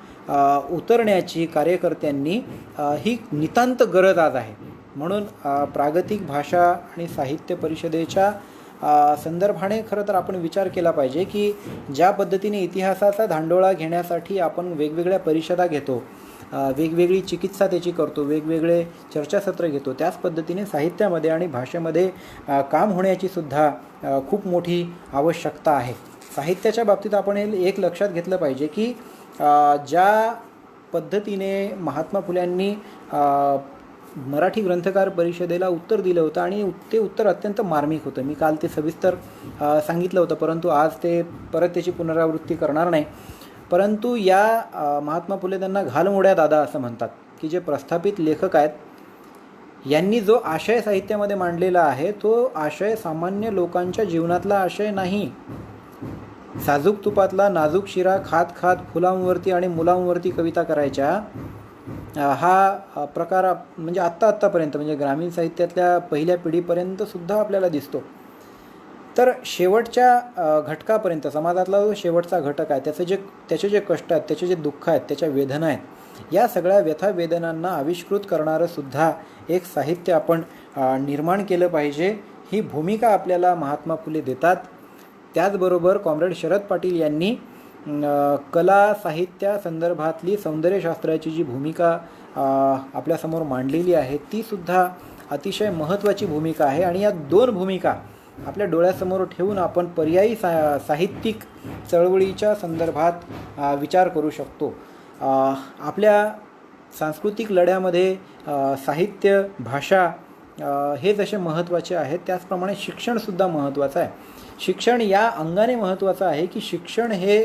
उतरण्याची कार्यकर्त्यांनी ही नितांत गरज आज आहे. म्हणून प्रागतिक भाषा आणि साहित्य परिषदेच्या संदर्भाने खरं तर आपण विचार केला पाहिजे की ज्या पद्धतीने इतिहासाचा धांडोळा घेण्यासाठी आपण वेगवेगळ्या परिषदा घेतो, वेगवेगळी चिकित्सा त्याची करतो, वेगवेगळे चर्चासत्र घेतो, त्याच पद्धतीने साहित्यामध्ये आणि भाषेमध्ये काम होण्याची सुद्धा खूप मोठी आवश्यकता आहे. साहित्याच्या बाबतीत आपण एक लक्षात घेतलं पाहिजे की ज्या पद्धतीने महात्मा फुल्यांनी मराठी ग्रंथकार परिषदेला उत्तर दिलं होतं आणि ते उत्तर अत्यंत मार्मिक होतं. मी काल ते सविस्तर सांगितलं होतं, परंतु आज ते परत त्याची पुनरावृत्ती करणार नाही. परंतु या महात्मा फुले त्यांना घालमोड्या दादा असं म्हणतात की जे प्रस्थापित लेखक आहेत यांनी जो आशय साहित्यामध्ये मांडलेला आहे तो आशय सामान्य लोकांच्या जीवनातला आशय नाही. साजूक तुपातला नाजूक शिरा खात खात फुलांवरती आणि मुलांवरती कविता करायच्या हा प्रकार म्हणजे आत्तापर्यंत म्हणजे ग्रामीण साहित्यातल्या पहिल्या पिढीपर्यंत सुद्धा आपल्याला दिसतो. तर शेवटच्या घटकापर्यंत समाजातला जो शेवटचा घटक आहे त्याचे जे कष्ट आहेत, त्याचे जे दुःख आहेत, त्याच्या वेदना आहेत, या सगळ्या व्यथा वेदनांना आविष्कृत करणारं सुद्धा एक साहित्य आपण निर्माण केलं पाहिजे. ही भूमिका आपल्याला महात्मा फुले देतात. त्याचबरोबर कॉम्रेड शरद पाटील यांनी कला साहित्या संदर्भातली सौंदर्यशास्त्राची जी भूमिका आपल्यासमोर मांडलेली आहे ती सुद्धा अतिशय महत्त्वाची भूमिका आहे. आणि या दोन भूमिका आपल्या डोळ्यासमोर ठेवून आपण पर्यायी साहित्यिक चळवळीच्या संदर्भात विचार करू शकतो. आपल्या सांस्कृतिक लढ्यामध्ये साहित्य, भाषा हे जसे महत्त्वाचे आहेत त्याचप्रमाणे शिक्षणसुद्धा महत्त्वाचं आहे. शिक्षण या अंगाने महत्त्वाचं आहे की शिक्षण हे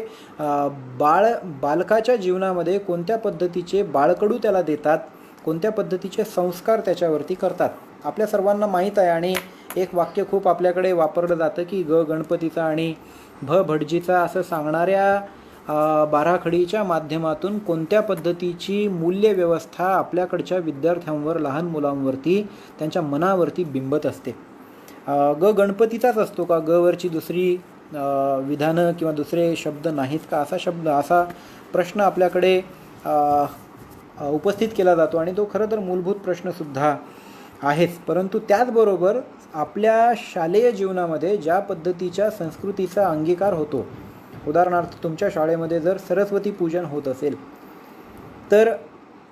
बालकाच्या जीवनामध्ये कोणत्या पद्धतीचे बाळकडू त्याला देतात, कोणत्या पद्धतीचे संस्कार त्याच्यावरती करतात. आपल्या सर्वांना माहीत आहे आणि एक वाक्य खूप आपल्याकडे वापरलं जातं की गणपतीचा आणि भटजीचा असं सांगणाऱ्या बाराखडीच्या माध्यमातून कोणत्या पद्धतीची मूल्यव्यवस्था आपल्याकडच्या विद्यार्थ्यांवर, लहान मुलांवरती, त्यांच्या मनावरती बिंबत असते. गणपतीचाच असतो का, वरची दुसरी विधानं किंवा दुसरे शब्द नाहीत का, असा प्रश्न आपल्याकडे उपस्थित केला जातो आणि तो खरं तर मूलभूत प्रश्नसुद्धा आहेच. परंतु त्याचबरोबर आपल्या शालेय जीवनामध्ये ज्या पद्धतीच्या संस्कृतीचा अंगीकार होतो, उदाहरणार्थ तुमच्या शाळेमध्ये जर सरस्वती पूजन होत असेल तर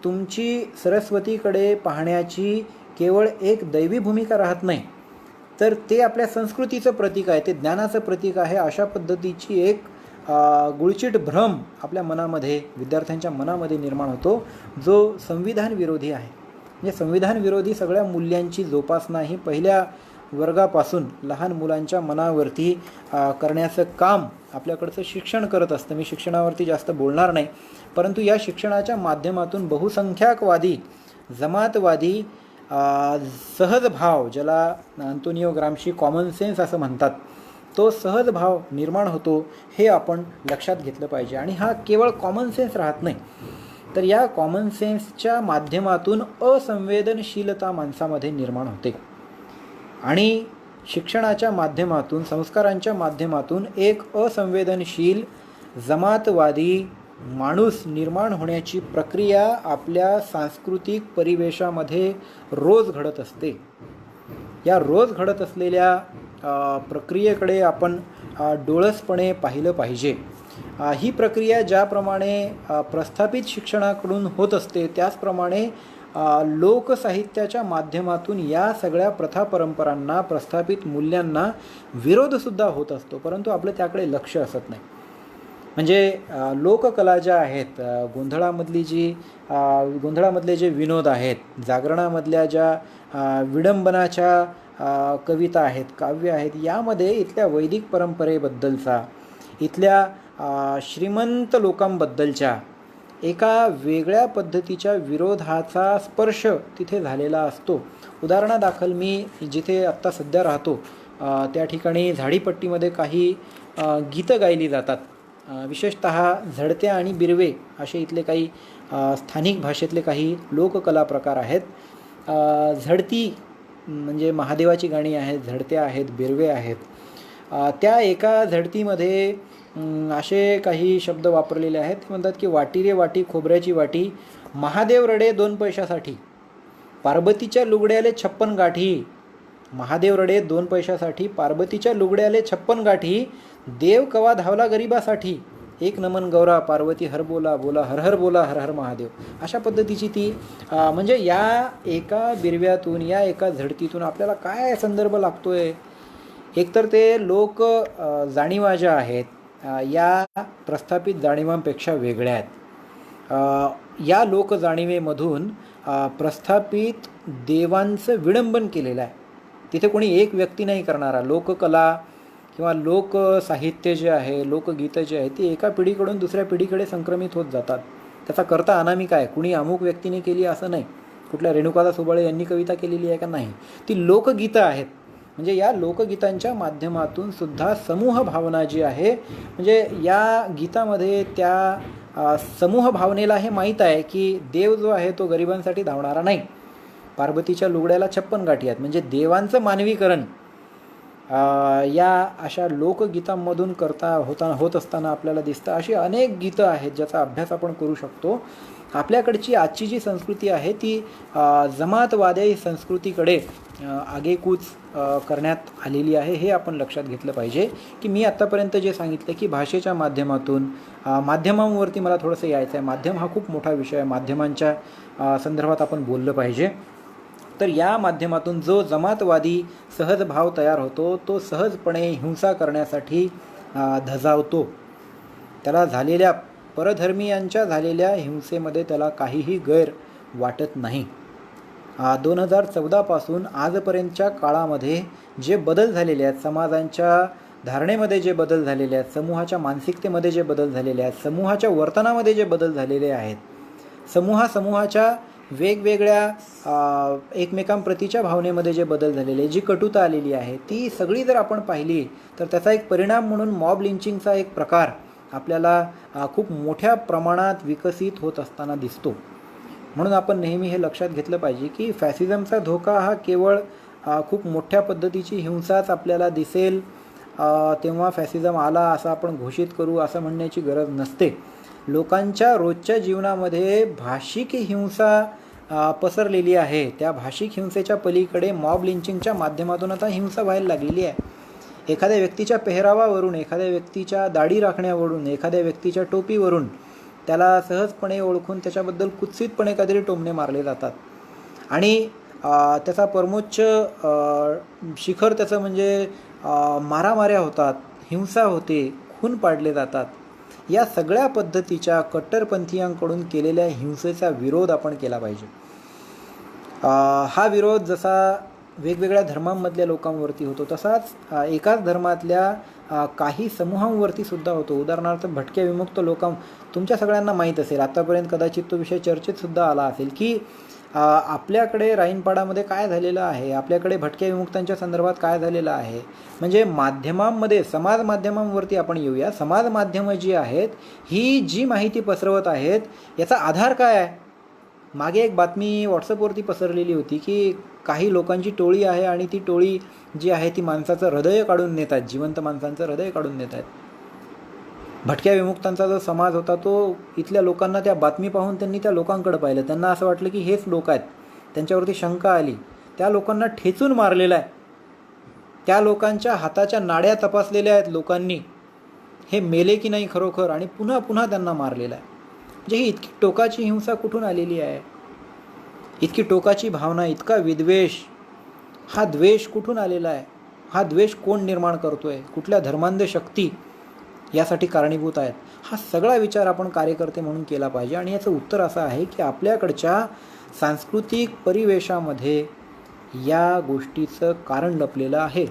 तुमची सरस्वतीकडे पाहण्याची केवळ एक दैवी भूमिका राहत नाही, तर ते आपल्या संस्कृतीचं प्रतीक आहे, ते ज्ञानाचं प्रतीक आहे, अशा पद्धतीची एक गुळचिट भ्रम आपल्या मनामध्ये, विद्यार्थ्यांच्या मनामध्ये निर्माण होतो, जो संविधान विरोधी आहे. म्हणजे संविधान विरोधी सगळ्या मूल्यांची जोपासना ही पहिल्या वर्गापासून लहान मुलांच्या मनावरती करण्याचं काम आपल्याकडचं शिक्षण करत असतं. मी शिक्षणावरती जास्त बोलणार नाही, परंतु या शिक्षणाच्या माध्यमातून बहुसंख्याकवादी, जमातवादी सहज भाव, ज्याला अँटोनियो ग्रामशी कॉमन सेन्स असं म्हणतात, तो सहज भाव निर्माण होतो, हे आपण लक्षात घेतलं पाहिजे. आणि हा केवळ कॉमन सेन्स राहत नाही, तर या कॉमन सेन्सच्या माध्यमातून असंवेदनशीलता माणसामध्ये निर्माण होते आणि शिक्षणाच्या माध्यमातून, संस्कारांच्या माध्यमातून एक असंवेदनशील जमातवादी माणूस निर्माण होण्याची प्रक्रिया आपल्या सांस्कृतिक परिवेशामध्ये रोज घडत असते. या रोज घडत असलेल्या प्रक्रियेकडे आपण डोळसपणे पाहिलं पाहिजे. ही प्रक्रिया ज्याप्रमाणे प्रस्थापित शिक्षणाकडून होत असते, त्याचप्रमाणे लोकसाहित्याच्या माध्यमातून या सगळ्या प्रथा परंपरांना, प्रस्थापित मूल्यांना विरोधसुद्धा होत असतो, परंतु आपलं त्याकडे लक्ष असत नाही. म्हणजे लोककला ज्या आहेत, गोंधळामधले जे विनोद आहेत, जागरणामधल्या ज्या विडंबनाच्या कविता आहेत, काव्य आहेत, यामध्ये इथल्या वैदिक परंपरेबद्दलचा, इथल्या श्रीमंत लोकांबद्दलच्या एका वेगळ्या पद्धतीच्या विरोधाचा स्पर्श तिथे झालेला असतो. उदाहरणादाखल मी जिथे आत्ता सध्या राहतो त्या ठिकाणी झाडीपट्टीमध्ये काही गीतं गायली जातात. विशेषतः झडत्या आणि बिरवे असे इथले काही स्थानिक भाषेतले काही लोककला प्रकार आहेत. झडती म्हणजे महादेवाची गाणी आहेत, झडत्या आहेत, बिरवे आहेत. त्या एका झडतीमध्ये असे काही शब्द वापरलेले आहेत. ते म्हणतात की वाटी रे वाटी खोबऱ्याची वाटी, महादेव रडे 2 पैशासाठी, पार्वतीच्या लुगड्याले 56 गाठी. महादेव रडे 2 पैशासाठी, पार्वतीच्या लुगड्याले 56 गाठी, देव कवा धावला गरिबासाठी, एक नमन गौरा पार्वती हर बोला बोला हर हर बोला हर हर महादेव. अशा पद्धतीची ती म्हणजे या एका बिरव्यातून, या एका झडतीतून आपल्याला काय संदर्भ लागतोय? एकतर ते लोक जाणीवा ज्या आहेत या प्रस्थापित जाणीवांपेक्षा वेगळ्या आहेत. या लोक जाणीवेमधून प्रस्थापित देवांचं विडंबन केलेलं आहे. तिथे कोणी एक व्यक्ती नाही करणारा. लोककला किंवा लोकसाहित्य जे आहे, लोकगीतं जे आहे, ती एका पिढीकडून दुसऱ्या पिढीकडे संक्रमित होत जातात. त्याचा करता अनामिक आहे. कुणी अमुक व्यक्तीने केली असं नाही. कुठल्या रेणुकादास उबाळे यांनी कविता केलेली आहे का? नाही. ती लोकगीतं आहेत. म्हणजे या लोकगीतांच्या माध्यमातून सुद्धा समूह भावना जी आहे, म्हणजे या गीतामध्ये त्या समूह भावनेला हे माहीत आहे की देव जो आहे तो गरिबांसाठी धावणारा नाही. पार्वतीच्या लुगड्याला 56 गाठी आहेत. म्हणजे देवांचं मानवीकरण या अशा लोकगीतांमधून होत असताना आपल्याला दिसतं. अशी अनेक गीतं आहेत ज्याचा अभ्यास आपण करू शकतो. आपल्याकडची आजची जी संस्कृती आहे ती जमातवादी संस्कृतीकडे आगेकूच करण्यात आलेली आहे. हे आपण लक्षात घेतलं पाहिजे की मी आत्तापर्यंत जे सांगितलं की भाषेच्या माध्यमातून, माध्यमांवरती मला थोडंसं यायचं आहे. माध्यम हा खूप मोठा विषय आहे. माध्यमांच्या संदर्भात आपण बोललं पाहिजे. तर या माध्यमातून जो जमातवादी सहज भाव तयार होतो, तो सहजपणे हिंसा करण्यासाठी धजावतो. त्याला झालेल्या परधर्मीयांच्या झालेल्या हिंसेमध्ये त्याला काहीही गैर वाटत नाही. 2014 पासून आजपर्यंतच्या काळामध्ये जे बदल झालेले आहेत, समाजांच्या धारणेमध्ये जे बदल झालेले आहेत, समूहाच्या मानसिकतेमध्ये जे बदल झालेले आहेत, समूहाच्या वर्तनामध्ये जे बदल झालेले आहेत, समूहाच्या वेगवेगळ्या एकमेकांप्रतीच्या भावनेमध्ये जे बदल झालेले, जी कटुता आलेली आहे, ती सगळी जर आपण पाहिली तर त्याचा एक परिणाम म्हणून मॉब लिंचिंगचा एक प्रकार आपल्याला खूप मोठ्या प्रमाणात विकसित होत असताना दिसतो. म्हणून आपण नेहमी हे लक्षात घेतलं पाहिजे की फॅसिझमचा धोका हा केवळ खूप मोठ्या पद्धतीची हिंसाच आपल्याला दिसेल तेव्हा फॅसिझम आला असं आपण घोषित करू असं म्हणण्याची गरज नसते. लोकांच्या रोजच्या जीवनामध्ये भाषिक हिंसा पसरलेली आहे. त्या भाषिक हिंसेच्या पलीकडे मॉब लिंचिंगच्या माध्यमातून आता हिंसा व्हायला लागलेली आहे. एखाद्या व्यक्तीच्या पेहरावावरून, एखाद्या व्यक्तीच्या दाढी राखण्यावरून, एखाद्या व्यक्तीच्या टोपीवरून त्याला सहजपणे ओळखून त्याच्याबद्दल कुत्सितपणे काहीतरी टोमणे मारले जातात आणि त्याचा परमोच्च शिखर त्याचं म्हणजे मारामाऱ्या होतात, हिंसा होते, खून पाडले जातात. या सगळ्या पद्धतीच्या कट्टरपंथीयांकडून केलेल्या हिंसेचा विरोध आपण केला पाहिजे. हा विरोध जसा वेगवेगळ्या धर्मांमधल्या लोकांवरती होतो तसाच एकाच धर्मातल्या काही समूहांवरती सुद्धा होतो. उदाहरणार्थ भटक्या विमुक्त लोकां तुमच्या सगळ्यांना माहीत असेल, आत्तापर्यंत कदाचित तो विषय चर्चेत सुद्धा आला असेल की आपल्याकडे राईनपाडामध्ये काय झालेलं आहे, आपल्याकडे भटक्या विमुक्तांच्या संदर्भात काय झालेलं आहे. म्हणजे माध्यमांमध्ये, समाज माध्यमांवरती आपण येऊया. समाज माध्यमं जी आहेत ही जी माहिती पसरवत आहेत याचा आधार काय आहे. मागे एक बातमी व्हॉट्सअपवरती पसरलेली होती की काही लोकांची टोळी आहे आणि ती टोळी जी आहे ती माणसाचं हृदय काढून नेत आहेत, जिवंत माणसांचं हृदय काढून नेत आहेत. भटक्या विमुक्तांचा जो समाज होता तो इथल्या लोकांना त्या बातमी पाहून त्यांनी त्या लोकांकडे पाहिलं. त्यांना असं वाटलं की हेच लोक आहेत. त्यांच्यावरती शंका आली. त्या लोकांना ठेचून मारलेलं आहे. त्या लोकांच्या हाताच्या नाड्या तपासलेल्या आहेत लोकांनी, हे मेले की नाही खरोखर, आणि पुन्हा पुन्हा त्यांना मारलेलं आहे. म्हणजे ही इतकी टोकाची हिंसा कुठून आलेली आहे, इतकी टोकाची भावना, इतका विद्वेष, हा द्वेष कुठून आलेला आहे. हा द्वेष कोण निर्माण करतोय, कुठल्या धर्मांध शक्ती यासाठी कारणीभूत आहेत. हा सगळा विचार आपण कार्यकर्ते म्हणून केला पाहिजे. आणि याचं उत्तर असं आहे की आपल्याकडच्या सांस्कृतिक परिवेशामध्ये या गोष्टीचं कारण लपलेलं आहे.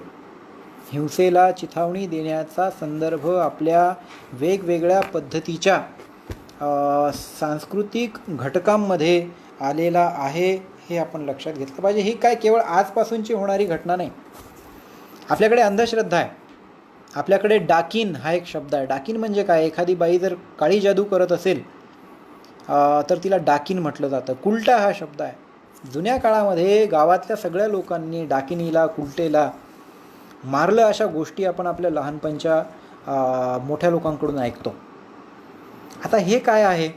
हिंसेला चिथावणी देण्याचा संदर्भ आपल्या वेगवेगळ्या पद्धतीच्या सांस्कृतिक घटकांमध्ये आलेला आहे, हे आपण लक्षात घेतलं पाहिजे. ही काय केवळ आजपासूनची होणारी घटना नाही. आपल्याकडे अंधश्रद्धा आहे. आपल्याकडे डाकीन हा एक शब्द आहे. डाकीन म्हणजे काय, एखादी बाई जर काळी जादू करत असेल तर तिला डाकीन म्हटलं जातं. कुलटा हा शब्द आहे. जुन्या काळामध्ये गावातल्या सगळ्या लोकांनी डाकिनीला, कुलटेला मारलं, अशा गोष्टी आपण आपल्या लहानपणच्या मोठ्या लोकांकडून ऐकतो. आता हे काय आहे,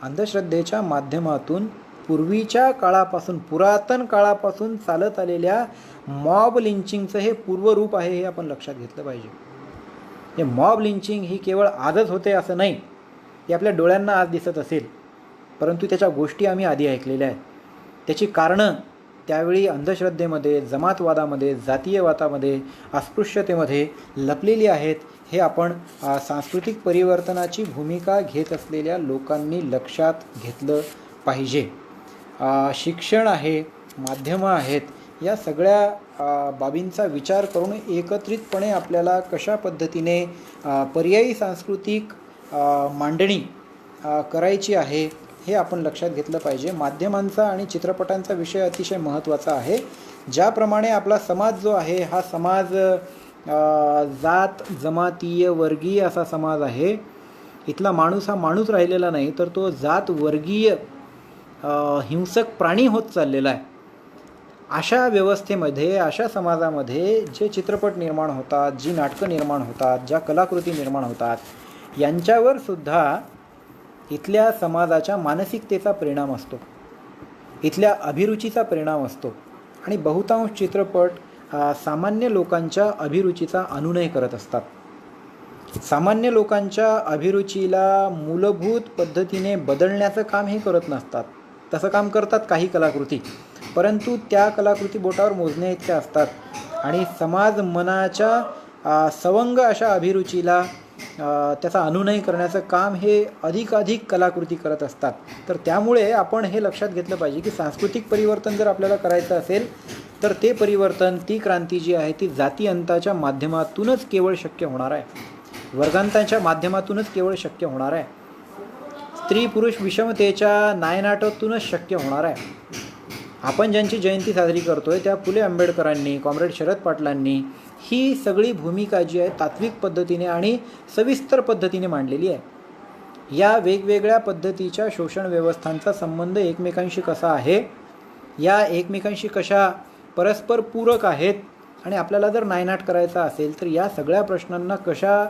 अंधश्रद्धेच्या माध्यमातून पूर्वीच्या काळापासून, पुरातन काळापासून चालत आलेल्या मॉब लिंचिंगचं हे पूर्वरूप आहे, हे आपण लक्षात घेतलं पाहिजे. हे मॉब लिंचिंग ही केवळ आजच होते असं नाही, हे आपल्या डोळ्यांना आज दिसत असेल, परंतु त्याच्या गोष्टी आम्ही आधी ऐकलेल्या आहेत. त्याची कारणं त्यावेळी अंधश्रद्धेमध्ये, जमातवादामध्ये, जातीयवादामध्ये, अस्पृश्यतेमध्ये लपलेली आहेत. हे आपण सांस्कृतिक परिवर्तनाची भूमिका घेत असलेल्या लोकांनी लक्षात घेतलं पाहिजे. शिक्षण आहे, माध्यमं आहेत, या सगळ्या बाबींचा विचार करून एकत्रितपणे आपल्याला कशा पद्धतीने पर्यायी सांस्कृतिक मांडणी करायची आहे हे आपण लक्षात घेतलं पाहिजे. माध्यमांचा आणि चित्रपटांचा विषय अतिशय महत्त्वाचा आहे. ज्याप्रमाणे आपला समाज जो आहे हा समाज जात, जमातीय, वर्गीय असा समाज आहे. इथला माणूस हा माणूस राहिलेला नाही, तर तो जात, वर्गीय, हिंसक प्राणी होत चाललेला आहे. अशा व्यवस्थेमध्ये, अशा समाजामध्ये जे चित्रपट निर्माण होतात, जी नाटकं निर्माण होतात, ज्या कलाकृती निर्माण होतात, यांच्यावर सुद्धा इथल्या समाजाच्या मानसिकतेचा परिणाम असतो, इथल्या अभिरुचीचा परिणाम असतो. आणि बहुतांश चित्रपट सामान्य लोकांच्या अभिरुचीचा अनुनय करत असतात. सामान्य लोकांच्या अभिरुचीला मूलभूत पद्धतीने बदलण्याचं काम हे करत नसतात. तसं काम करतात काही कलाकृती, परंतु त्या कलाकृती बोटावर मोजण्या इतक्या असतात. आणि समाज मनाच्या सवंग अशा अभिरुचीला त्याचा अनुनय करण्याचं काम हे अधिकाधिक कलाकृती करत असतात. तर त्यामुळे आपण हे लक्षात घेतलं पाहिजे की सांस्कृतिक परिवर्तन जर आपल्याला करायचं असेल तर ते परिवर्तन, ती क्रांती जी आहे ती जाती अंताच्या माध्यमातूनच केवळ शक्य होणार आहे, वर्गांताच्या माध्यमातूनच केवळ शक्य होणार आहे, स्त्री पुरुष विषमतेच्या नायनाटातूनच शक्य होणार आहे. आपण ज्यांची जयंती साजरी करतोय त्या फुले आंबेडकरांनी, कॉम्रेड शरद पाटलांनी ही सगळी भूमिका जी आहे तात्विक पद्धतीने आणि सविस्तर पद्धतीने मांडलेली आहे. या वेगवेगळ्या पद्धतीच्या शोषण व्यवस्थांचा संबंध एकमेकांशी कसा आहे, या एकमेकांशी कशा परस्पर पूरक आहेत, आणि आपल्याला जर नायनाट करायचा असेल तर या सगळ्या प्रश्नांना कशा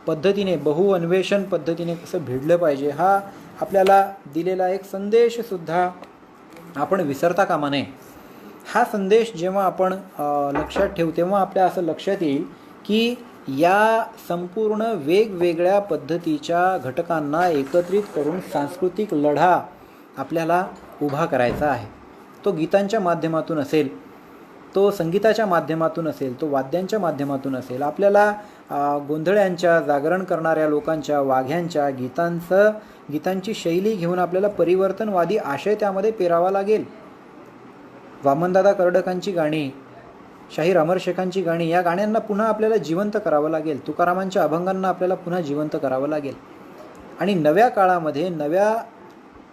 पद्धतीने, बहुअन्वेषण पद्धतीने कसं भिडलं पाहिजे, हा आपल्याला दिलेला एक संदेशसुद्धा आपण विसरता कामा नये. हा संदेश जेव्हा आपण लक्षात ठेवू तेव्हा आपल्या असं लक्षात येईल की या संपूर्ण वेगवेगळ्या पद्धतीच्या घटकांना एकत्रित करून सांस्कृतिक लढा आपल्याला उभा करायचा आहे. तो गीतांच्या माध्यमातून असेल, तो संगीताच्या माध्यमातून असेल, तो वाद्यांच्या माध्यमातून असेल. आपल्याला गोंधळ्यांच्या, जागरण करणाऱ्या लोकांच्या, वाघ्यांच्या गीतांची शैली घेऊन आपल्याला परिवर्तनवादी आशय त्यामध्ये पेरावा लागेल. वामनदादा कर्डकांची गाणी, शाहीर अमर शेखांची गाणी, या गाण्यांना पुन्हा आपल्याला जिवंत करावं लागेल. तुकारामांच्या अभंगांना आपल्याला पुन्हा जिवंत करावं लागेल. आणि नव्या काळामध्ये नव्या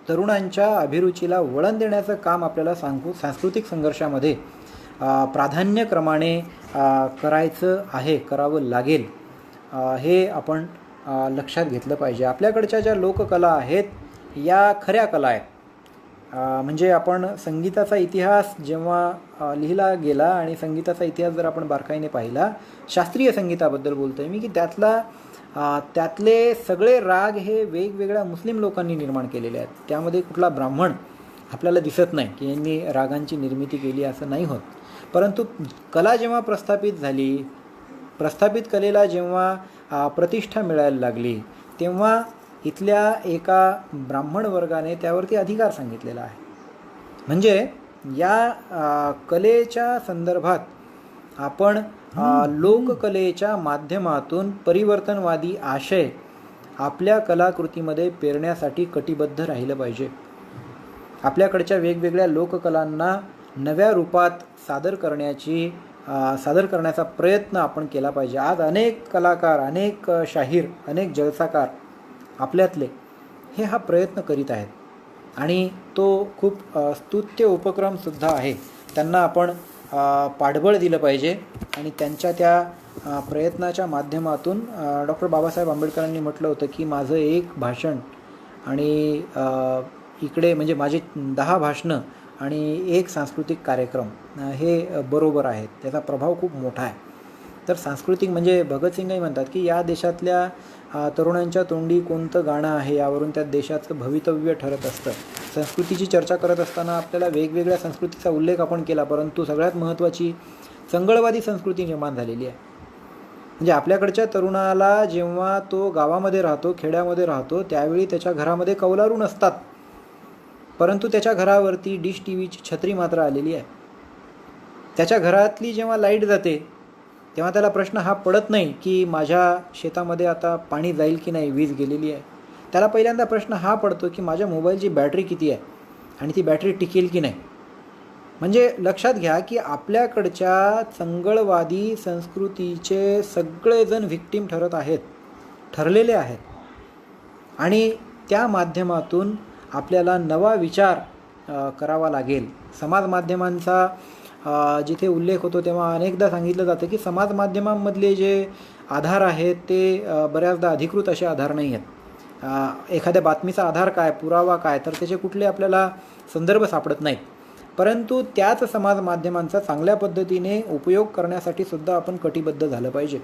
तरुणांच्या अभिरुचीला वळण देण्याचं काम आपल्याला सांस्कृतिक संघर्षामध्ये प्राधान्यक्रमाने करावं लागेल. हे आपण लक्षात घेतलं पाहिजे. आपल्याकडच्या ज्या लोककला आहेत या खऱ्या कला आहेत. म्हणजे आपण संगीताचा इतिहास जेव्हा लिहिला गेला आणि संगीताचा इतिहास जर आपण बारकाईने पाहिला, शास्त्रीय संगीताबद्दल बोलतो आहे मी, की त्यातले सगळे राग हे वेगवेगळ्या मुस्लिम लोकांनी निर्माण केलेले आहेत. त्यामध्ये कुठला ब्राह्मण आपल्याला दिसत नाही की यांनी रागांची निर्मिती केली, असं नाही होत. परंतु कला जेव्हा प्रस्थापित कलेला जेव्हा प्रतिष्ठा मिळायला लागली, तेव्हा इथल्या एका ब्राह्मण वर्गाने त्यावरती अधिकार सांगितलेला आहे. म्हणजे या कलेच्या संदर्भात आपण लोककलेच्या माध्यमातून परिवर्तनवादी आशय आपल्या कलाकृतीमध्ये पेरण्यासाठी कटिबद्ध राहिलं पाहिजे. आपल्याकडच्या वेगवेगळ्या लोककलांना नव्या रूपात सादर करण्याचा प्रयत्न आपण केला पाहिजे. आज अनेक कलाकार, अनेक शाहीर, अनेक जलसाकार आपल्यातले हे हा प्रयत्न करीत आहेत आणि तो खूप स्तुत्य उपक्रमसुद्धा आहे. त्यांना आपण पाठबळ दिलं पाहिजे आणि त्यांच्या त्या प्रयत्नाच्या माध्यमातून डॉक्टर बाबासाहेब आंबेडकरांनी म्हटलं होतं की माझं एक भाषण आणि इकडे म्हणजे माझी 10 भाषणं आणि एक सांस्कृतिक कार्यक्रम हे बरोबर आहेत. त्याचा प्रभाव खूप मोठा आहे. तर सांस्कृतिक म्हणजे भगतसिंगही म्हणतात की या देशातल्या तरुणांच्या तोंडी कोणतं गाणं आहे यावरून त्या देशाचं भवितव्य ठरत असतं. संस्कृतीची चर्चा करत असताना आपल्याला वेगवेगळ्या संस्कृतीचा उल्लेख आपण केला, परंतु सगळ्यात महत्त्वाची चंगळवादी संस्कृती निर्माण झालेली आहे. म्हणजे आपल्याकडच्या तरुणाला जेव्हा तो गावामध्ये राहतो, खेड्यामध्ये राहतो, त्यावेळी त्याच्या घरामध्ये कौलारू नसतात, परंतु त्याच्या घरावरती डिश टीव्हीची छत्री मात्र आलेली आहे. त्याच्या घरातली जेव्हा लाईट जाते तेव्हा त्याला प्रश्न हा पडत नाही की माझ्या शेतामध्ये आता पाणी जाईल की नाही, वीज गेलेली आहे. त्याला पहिल्यांदा प्रश्न हा पडतो की माझ्या मोबाईलची बॅटरी किती आहे आणि ती बॅटरी टिकेल की नाही. म्हणजे लक्षात घ्या की आपल्याकडच्या चंगळवादी संस्कृतीचे सगळेजण व्हिक्टीम ठरलेले आहेत आणि त्या माध्यमातून आपल्याला नवा विचार करावा लागेल. समाज माध्यमांचा जिथे उल्लेख होतो तेव्हा अनेकदा सांगितलं जातं की समाज माध्यमांमधले जे आधार आहेत ते बऱ्याचदा अधिकृत असे आधार नाही आहेत. एखाद्या बातमीचा आधार काय, पुरावा काय, तर त्याचे कुठले आपल्याला संदर्भ सापडत नाहीत. परंतु त्याच समाज माध्यमांचा चांगल्या पद्धतीने उपयोग करण्यासाठी सुद्धा आपण कटिबद्ध झालं पाहिजे.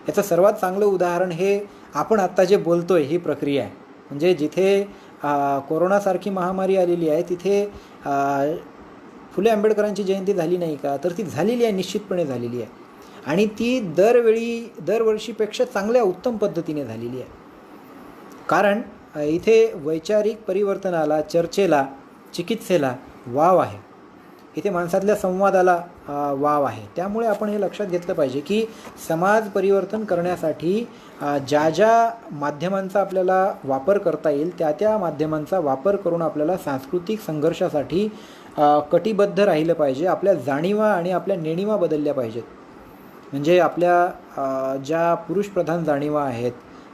याचं सर्वात चांगलं उदाहरण हे आपण आत्ता जे बोलतोय ही प्रक्रिया आहे. म्हणजे जिथे कोरोनासारखी महामारी आलेली आहे तिथे फुले आंबेडकरांची जयंती झाली नाही का, तर ती झालेली आहे, निश्चितपणे झालेली आहे. आणि ती दरवर्षीपेक्षा चांगल्या उत्तम पद्धतीने झालेली आहे. कारण इथे वैचारिक परिवर्तनाला, चर्चेला, चिकित्सेला वाव आहे. इथे माणसातल्या संवादाला वाव आहे. त्यामुळे आपण हे लक्षात घेतलं पाहिजे की समाज परिवर्तन करण्यासाठी ज्या ज्या माध्यमांचा आपल्याला वापर करता येईल त्या माध्यमांचा वापर करून आपल्याला सांस्कृतिक संघर्षासाठी कटिबद्ध राहिलं पाहिजे. आपल्या जाणीवा आणि आपल्या नेणीवा बदलल्या पाहिजेत. म्हणजे आपल्या ज्या पुरुषप्रधान जाणीवा आहेत,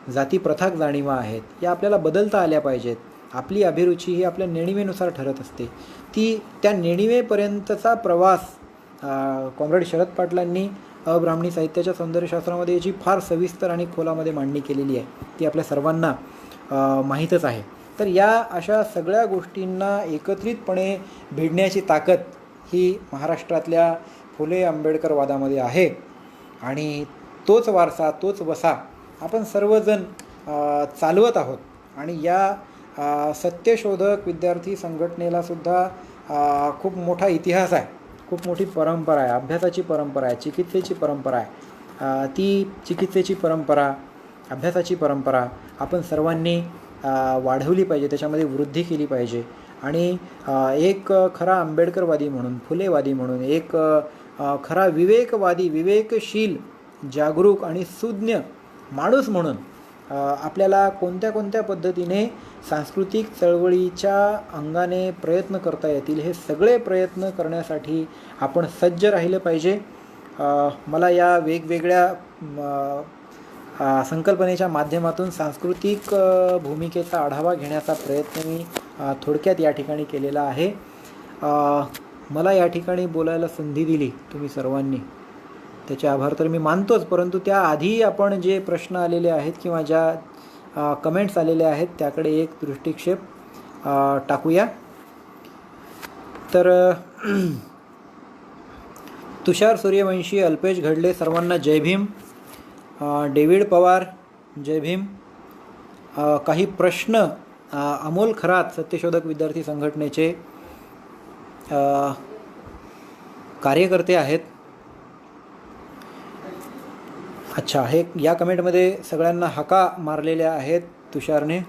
जातीप्रथाक जाणीवा आहेत, या आपल्याला बदलता आल्या पाहिजेत. आपली अभिरुची ही आपल्या नेणिवेनुसार ठरत असते. त्या नेणिवेपर्यंतचा प्रवास कॉम्रेड शरद पाटलांनी अब्राह्मणी साहित्याच्या सौंदर्यशास्त्रामध्ये याची फार सविस्तर आणि खोलामध्ये मांडणी केलेली आहे. ती आपल्या सर्वांना माहीतच आहे. तर या अशा सगळ्या गोष्टींना एकत्रितपणे भिडण्याची ताकद ही महाराष्ट्रातल्या फुले आंबेडकर वादामध्ये आहे. आणि तोच वारसा, तोच वसा आपण सर्वजण चालवत आहोत. आणि या सत्यशोधक विद्यार्थी संघटनेला सुद्धा खूप मोठा इतिहास आहे, खूप मोठी परंपरा आहे, अभ्यासाची परंपरा आहे, चिकित्सेची परंपरा आहे. ती चिकित्सेची परंपरा, अभ्यासाची परंपरा आपण सर्वांनी वाढवली पाहिजे, त्याच्यामध्ये वृद्धी केली पाहिजे. आणि एक खरा आंबेडकरवादी म्हणून, फुलेवादी म्हणून, एक खरा विवेकवादी, विवेकशील, जागरूक आणि सुज्ञ माणूस म्हणून आपल्याला कोणत्या कोणत्या पद्धतीने सांस्कृतिक चळवळीच्या अंगाने प्रयत्न करता येतील, हे सगळे प्रयत्न करण्यासाठी आपण सज्ज राहिलं पाहिजे. मला या वेगवेगळ्या संकल्पनेच्या माध्यमातून सांस्कृतिक भूमिकेचा आढावा घेण्याचा प्रयत्न मी थोडक्यात या ठिकाणी केलेला आहे. मला या ठिकाणी बोलायला संधी दिली तुम्ही सर्वांनी, त्याचे आभार तर मी मानतोच. परंतु त्याआधी आपण जे प्रश्न आलेले आहेत किंवा ज्या कमेंट्स आलेले आहेत त्याकडे एक दृष्टिक्षेप टाकूया. तर तुषार सूर्यवंशी, अल्पेश घडले, सर्वांना जय भीम. डेव्हिड पवार, जय भीम. काही प्रश्न अमोल खरात, सत्यशोधक विद्यार्थी संघटनेचे कार्यकर्ते आहेत. अच्छा, हे या कमेंटमध्ये सगळ्यांना हका मारलेल्या आहेत तुषारने.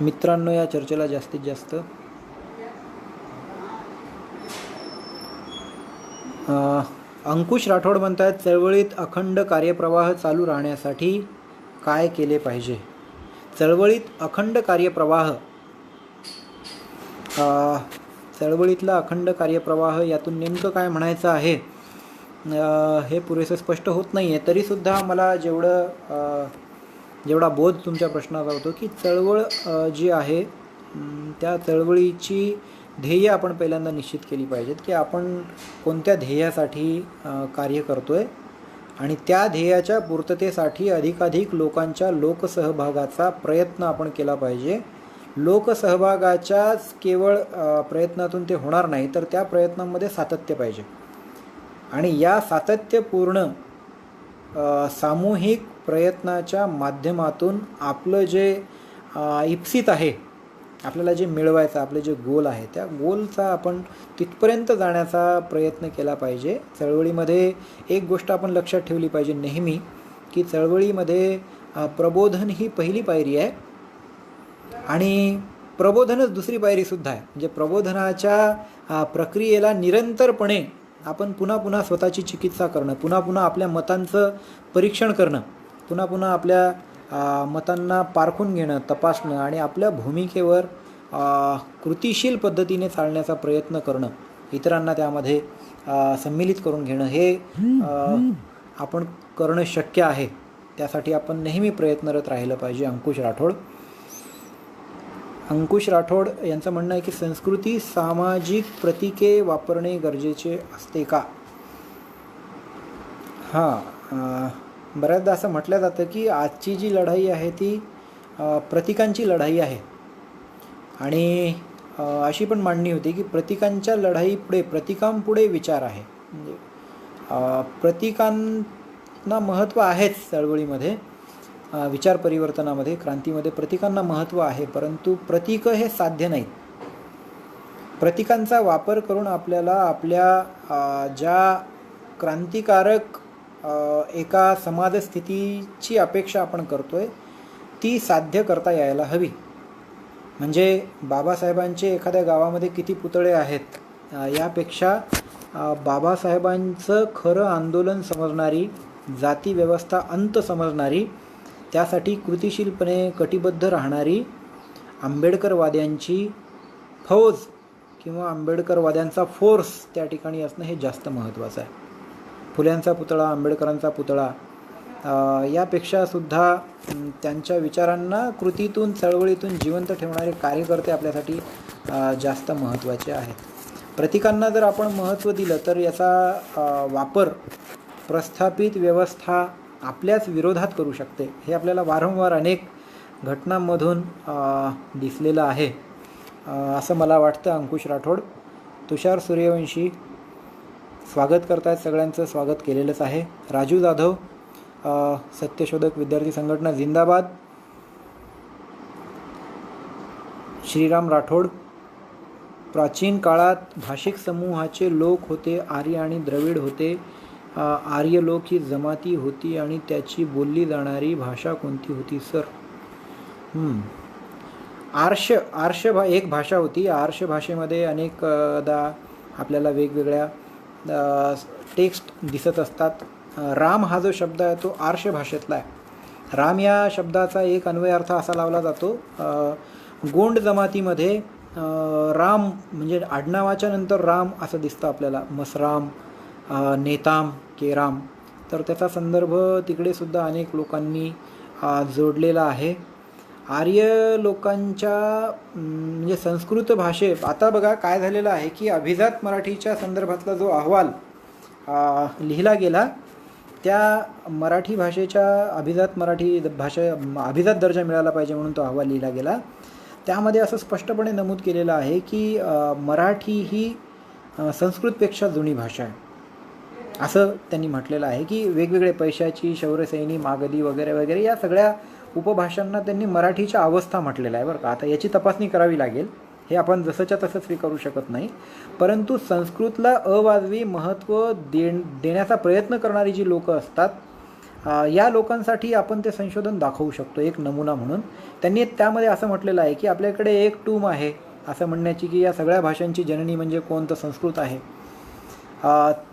मित्रांनो, या चर्चेला जास्तीत जास्त अंकुश राठोड म्हणतात, चळवळीत अखंड कार्यप्रवाह चालू राहण्यासाठी काय केले पाहिजे? चळवळीत अखंड कार्यप्रवाह, चळवळीतला अखंड कार्यप्रवाह, यातून नेमकं काय म्हणायचं आहे हे पुरेसं स्पष्ट होत नाही आहे. तरीसुद्धा मला जेवढा बोध तुमच्या प्रश्नाचा होतो की चळवळ जी आहे त्या चळवळीची ध्येय आपण पहिल्यांदा निश्चित केली पाहिजेत, की आपण कोणत्या ध्येयासाठी कार्य करतो आहे आणि त्या ध्येयाच्या पूर्ततेसाठी अधिकाधिक लोकांच्या लोकसहभागाचा प्रयत्न आपण केला पाहिजे. लोकसहभागाच्याच केवळ प्रयत्नातून ते होणार नाही, तर त्या प्रयत्नांमध्ये सातत्य पाहिजे. आणि या सातत्यपूर्ण सामूहिक प्रयत्नाच्या माध्यमातून आपलं जे इप्सित आहे, आपल्याला जे मिळवायचं, आपले जे गोल आहे, त्या गोलचा आपण तिथपर्यंत जाण्याचा प्रयत्न केला पाहिजे. चळवळीमध्ये एक गोष्ट आपण लक्षात ठेवली पाहिजे नेहमी, की चळवळीमध्ये प्रबोधन ही पहिली पायरी आहे आणि प्रबोधनच दुसरी पायरीसुद्धा आहे. म्हणजे प्रबोधनाच्या प्रक्रियेला निरंतरपणे आपण पुन्हा पुन्हा स्वतःची चिकित्सा करणं, पुन्हा पुन्हा आपल्या मतांचं परीक्षण करणं, पुन्हा पुन्हा आपल्या मतांना पारखून घेणं, तपासणं आणि आपल्या भूमिकेवर कृतिशील पद्धतीने चालण्याचा प्रयत्न करणं, इतरांना त्यामध्ये सम्मिलित करून घेणं, हे आपण करणं शक्य आहे. त्यासाठी आपण नेहमी प्रयत्नरत राहिलं पाहिजे. अंकुश राठोड यांचं म्हणणं आहे की संस्कृती सामाजिक प्रतीके वापरणे गरजेचे असते का? हां, बऱ्याचदा असं म्हटलं जातं की आजची जी लढाई आहे ती प्रतीकांची लढाई आहे आणि अशी पण मांडणी होती की प्रतीकांच्या लढाईपुढे, प्रतीकांपुढे विचार आहे. म्हणजे प्रतीकांना महत्त्व आहेच चळवळीमध्ये, विचार परिवर्तनामध्ये, क्रांतीमध्ये प्रतीकांना महत्त्व आहे, परंतु प्रतीकं हे साध्य नाहीत. प्रतीकांचा वापर करून आपल्याला आपल्या ज्या क्रांतिकारक एका समाजस्थितीची अपेक्षा आपण करतोय ती साध्य करता यायला हवी. म्हणजे बाबासाहेबांचे एखाद्या गावामध्ये किती पुतळे आहेत यापेक्षा बाबासाहेबांचं खरं आंदोलन समजणारी, जातीव्यवस्था अंत समजणारी, त्यासाठी कृतिशीलपणे कटिबद्ध राहणारी आंबेडकरवाद्यांची फौज किंवा आंबेडकरवाद्यांचा फोर्स त्या ठिकाणी असणं हे जास्त महत्त्वाचं आहे. फुल्यांचा पुतळा, आंबेडकरांचा पुतळा यापेक्षा सुद्धा त्यांच्या विचारांना कृतीतून, चळवळीतून जिवंत ठेवणारे कार्यकर्ते आपल्यासाठी जास्त महत्त्वाचे आहेत. प्रतीकांना जर आपण महत्त्व दिलं तर याचा वापर प्रस्थापित व्यवस्था आपल्याच विरोधात करू शकते. हे आपल्याला वारंवार अनेक घटनांमधून दिसलेलं आहे असं मला वाटतं. अंकुश राठोड, तुषार सूर्यवंशी स्वागत करतायत, सगळ्यांचं स्वागत केलेलंच आहे. राजू जाधव, सत्यशोधक विद्यार्थी संघटना जिंदाबाद. श्रीराम राठोड, प्राचीन काळात भाषिक समूहाचे लोक होते, आर्य आणि द्रविड होते. आर्य लोक ही जमाती होती आणि त्याची बोलली जाणारी भाषा कोणती होती सर? आर्ष एक भाषा होती. आर्ष भाषेमध्ये अनेकदा आपल्याला वेगवेगळ्या टेक्स्ट दिसत असतात. राम हा जो शब्द आहे तो आर्ष भाषेतला आहे. राम या शब्दाचा एक अन्वयार्थ असा लावला जातो, गोंड जमातीमध्ये राम म्हणजे आडनावाच्या नंतर राम असं दिसतं आपल्याला, मसराम, नेताम, केराम. तर त्याचा संदर्भ तिकडे सुद्धा अनेक लोकांनी जोडलेला आहे. आर्य लोकांच्या म्हणजे संस्कृत भाषेत आता बघा काय झालेलं आहे की अभिजात मराठीच्या संदर्भातला जो अहवाल लिहिला गेला, त्या मराठी भाषेच्या अभिजात दर्जा मिळाला पाहिजे म्हणून तो अहवाल लिहिला गेला. त्यामध्ये असं स्पष्टपणे नमूद केलेलं आहे की मराठी ही संस्कृतपेक्षा जुनी भाषा आहे असं त्यांनी म्हटलेलं आहे. की वेगवेगळे पैशाची, शौर्यसैनी, मागधी वगैरे वगैरे या सगळ्या उपभाषांना त्यांनी मराठीच्या अवस्था म्हटलेलं आहे बरं का. आता याची तपासणी करावी लागेल, हे आपण जसंच्या तसं स्वीकारू शकत नाही. परंतु संस्कृतला अवाजवी महत्त्व देण्याचा प्रयत्न करणारी जी लोकं असतात, या लोकांसाठी आपण ते संशोधन दाखवू शकतो एक नमुना म्हणून. त्यांनी त्यामध्ये असं म्हटलेलं आहे की आपल्याकडे एक टूम आहे असं म्हणण्याची की या सगळ्या भाषांची जननी म्हणजे कोण, तर संस्कृत आहे.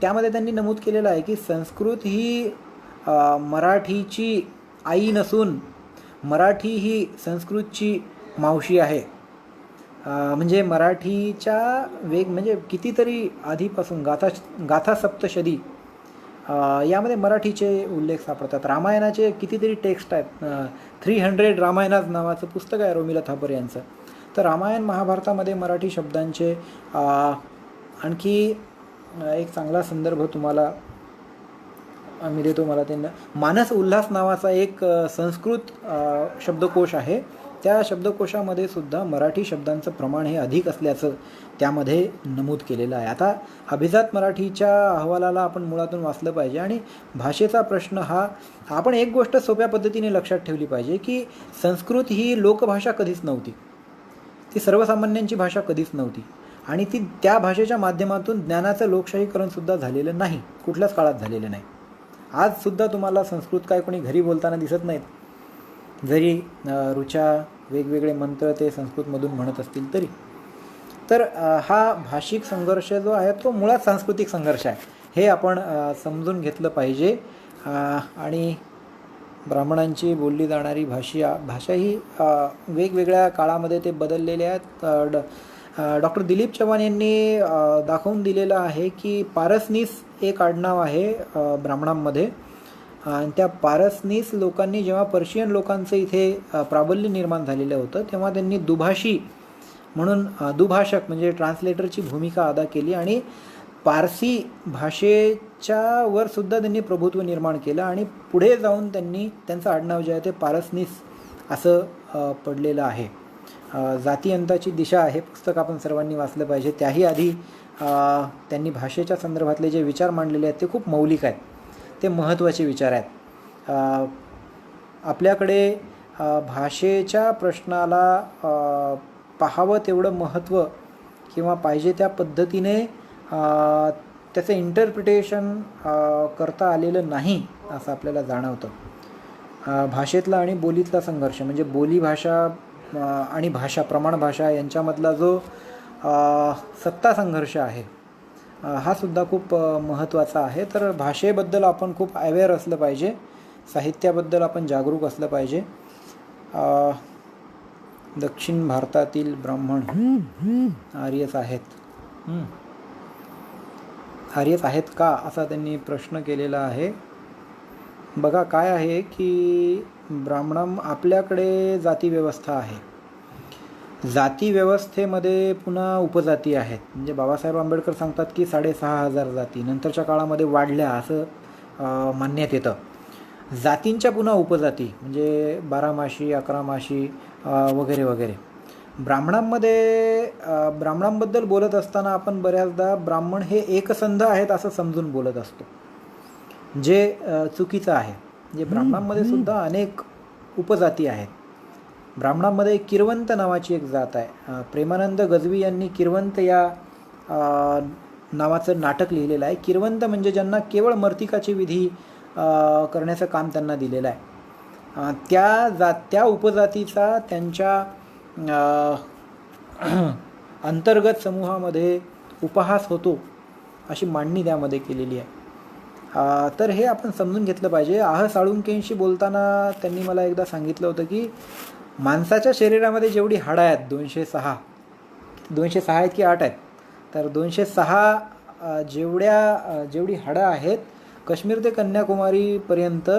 त्यामध्ये त्यांनी नमूद केलेलं आहे की संस्कृत ही मराठीची आई नसून मराठी ही संस्कृतची मावशी आहे. म्हणजे मराठीच्या म्हणजे कितीतरी आधीपासून गाथा सप्तशती यामध्ये मराठीचे उल्लेख सापडतात. रामायणाचे कितीतरी टेक्स्ट आहेत. 300 रामायणाज नावाचं पुस्तक आहे रोमिला थापर यांचं. तर रामायण महाभारतामध्ये मराठी शब्दांचे आणखी एक चांगला संदर्भ तुम्हाला मी देतो. मला त्यांना मानस उल्हास नावाचा एक संस्कृत शब्दकोश आहे. त्या शब्दकोशामध्ये सुद्धा मराठी शब्दांचं प्रमाण हे अधिक असल्याचं त्यामध्ये नमूद केलेलं आहे. आता अभिजात मराठीच्या अहवालाला आपण मुळातून वाचलं पाहिजे. आणि भाषेचा प्रश्न हा आपण एक गोष्ट सोप्या पद्धतीने लक्षात ठेवली पाहिजे की संस्कृत ही लोकभाषा कधीच नव्हती, ती सर्वसामान्यांची भाषा कधीच नव्हती. आणि ती त्या भाषेच्या माध्यमातून ज्ञानाचं लोकशाहीकरणसुद्धा झालेलं नाही, कुठल्याच काळात झालेलं नाही. आजसुद्धा तुम्हाला संस्कृत काय कोणी घरी बोलताना दिसत नाहीत, जरी ऋचा वेगवेगळे मंत्र ते संस्कृतमधून म्हणत असतील तरी. तर हा भाषिक संघर्ष जो आहे तो मुळात सांस्कृतिक संघर्ष आहे, हे आपण समजून घेतलं पाहिजे. आणि ब्राह्मणांची बोलली जाणारी भाषा ही वेगवेगळ्या काळामध्ये ते बदललेले आहेत. डॉक्टर दिलीप चव्हाण यांनी दाखवून दिलेलं आहे की पारसनीस एक आडनाव आहे ब्राह्मणांमध्ये. आणि त्या पारसनीस लोकांनी जेव्हा पर्शियन लोकांचं इथे प्राबल्य निर्माण झालेलं होतं तेव्हा त्यांनी दुभाषी म्हणून दुभाषक म्हणजे ट्रान्सलेटरची भूमिका अदा केली आणि पारसी भाषेच्या वर सुद्धा त्यांनी प्रभुत्व निर्माण केलं. आणि पुढे जाऊन त्यांनी त्यांचं आडनाव जे आहे ते पारसनीस असं पडलेलं आहे. जाती अंताची दिशा आहे पुस्तक आपण सर्वांनी वाचलं पाहिजे. त्याही आधी त्यांनी भाषेच्या संदर्भातले जे विचार मांडलेले आहेत ते खूप मौलिक आहेत, ते महत्त्वाचे विचार आहेत. आपल्याकडे भाषेच्या प्रश्नाला पाहावं तेवढं महत्त्व किंवा पाहिजे त्या पद्धतीने त्याचं इंटरप्रिटेशन करता आलेलं नाही असं आपल्याला जाणवतं. भाषेतला आणि बोलीतला संघर्ष म्हणजे बोली भाषा आणि भाषा, प्रमाण भाषा यांच्यामधला जो सत्ता संघर्ष आहे हा सुद्धा खूप महत्त्वाचा आहे. तर भाषेबद्दल आपण खूप अवेअर असलं पाहिजे, साहित्याबद्दल आपण जागरूक असलं पाहिजे. दक्षिण भारतातील ब्राह्मण आर्यच आहेत का असा त्यांनी प्रश्न केलेला आहे. बघा काय आहे की ब्राह्मण आपल्याकडे जाती व्यवस्था आहे. जाती व्यवस्थेमध्ये पुन्हा उपजाती आहेत. म्हणजे बाबासाहेब आंबेडकर सांगतात की 6,500 जाती नंतरच्या काळामध्ये वाढल्या असं मानण्यात येतं. जातींच्या पुन्हा उपजाती म्हणजे 12 माशी, 11 माशी वगैरे वगैरे. ब्राह्मणांबद्दल बोलत असताना आपण बऱ्याचदा ब्राह्मण हे एकसंध आहेत असं समजून बोलत असतो, जे चुकीचं आहे. म्हणजे ब्राह्मणांमध्ये सुद्धा अनेक उपजाती आहेत. ब्राह्मणांमध्ये किरवंत नावाची एक जात आहे. प्रेमानंद गजवी यांनी किरवंत या नावाचं नाटक लिहिलेलं आहे. किरवंत म्हणजे ज्यांना केवळ मर्तिकाची विधी करण्याचं काम त्यांना दिलेलं आहे. त्या उपजातीचा त्यांच्या अंतर्गत समूहामध्ये उपहास होतो अशी मांडणी त्यामध्ये केलेली आहे. तर हे आपण समजून घेतलं पाहिजे. साळुंकेंशी बोलताना त्यांनी मला एकदा सांगितलं होतं की माणसाच्या शरीरामध्ये जेवढी हाडं आहेत 206 आहेत की 8 आहेत, तर 206 जेवढी हाडं आहेत काश्मीर ते कन्याकुमारीपर्यंत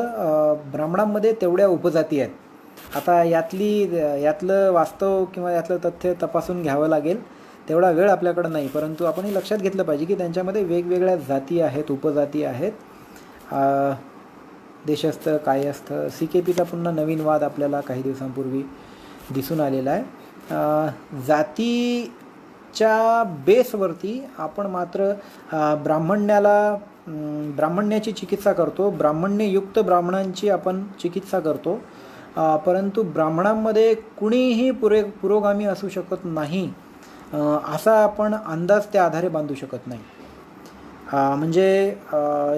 ब्राह्मणांमध्ये तेवढ्या उपजाती आहेत. आता यातलं वास्तव किंवा यातलं तथ्य तपासून घ्यावं लागेल, तेवढा वेळ आपल्याकडं नाही. परंतु आपण हे लक्षात घेतलं पाहिजे की त्यांच्यामध्ये वेगवेगळ्या जाती आहेत, उपजाती आहेत. देशस्थ कायस्थ CKPचा पुन्हा नवीन वाद आपल्याला काही दिवसांपूर्वी दिसून आलेला आहे. जातीच्या बेसवरती आपण मात्र ब्राह्मण्याची चिकित्सा करतो, ब्राह्मण्ययुक्त ब्राह्मणांची आपण चिकित्सा करतो. परंतु ब्राह्मणांमध्ये कुणीही पुरोगामी असू शकत नाही असा आपण अंदाज त्या आधारे बांधू शकत नाही. म्हणजे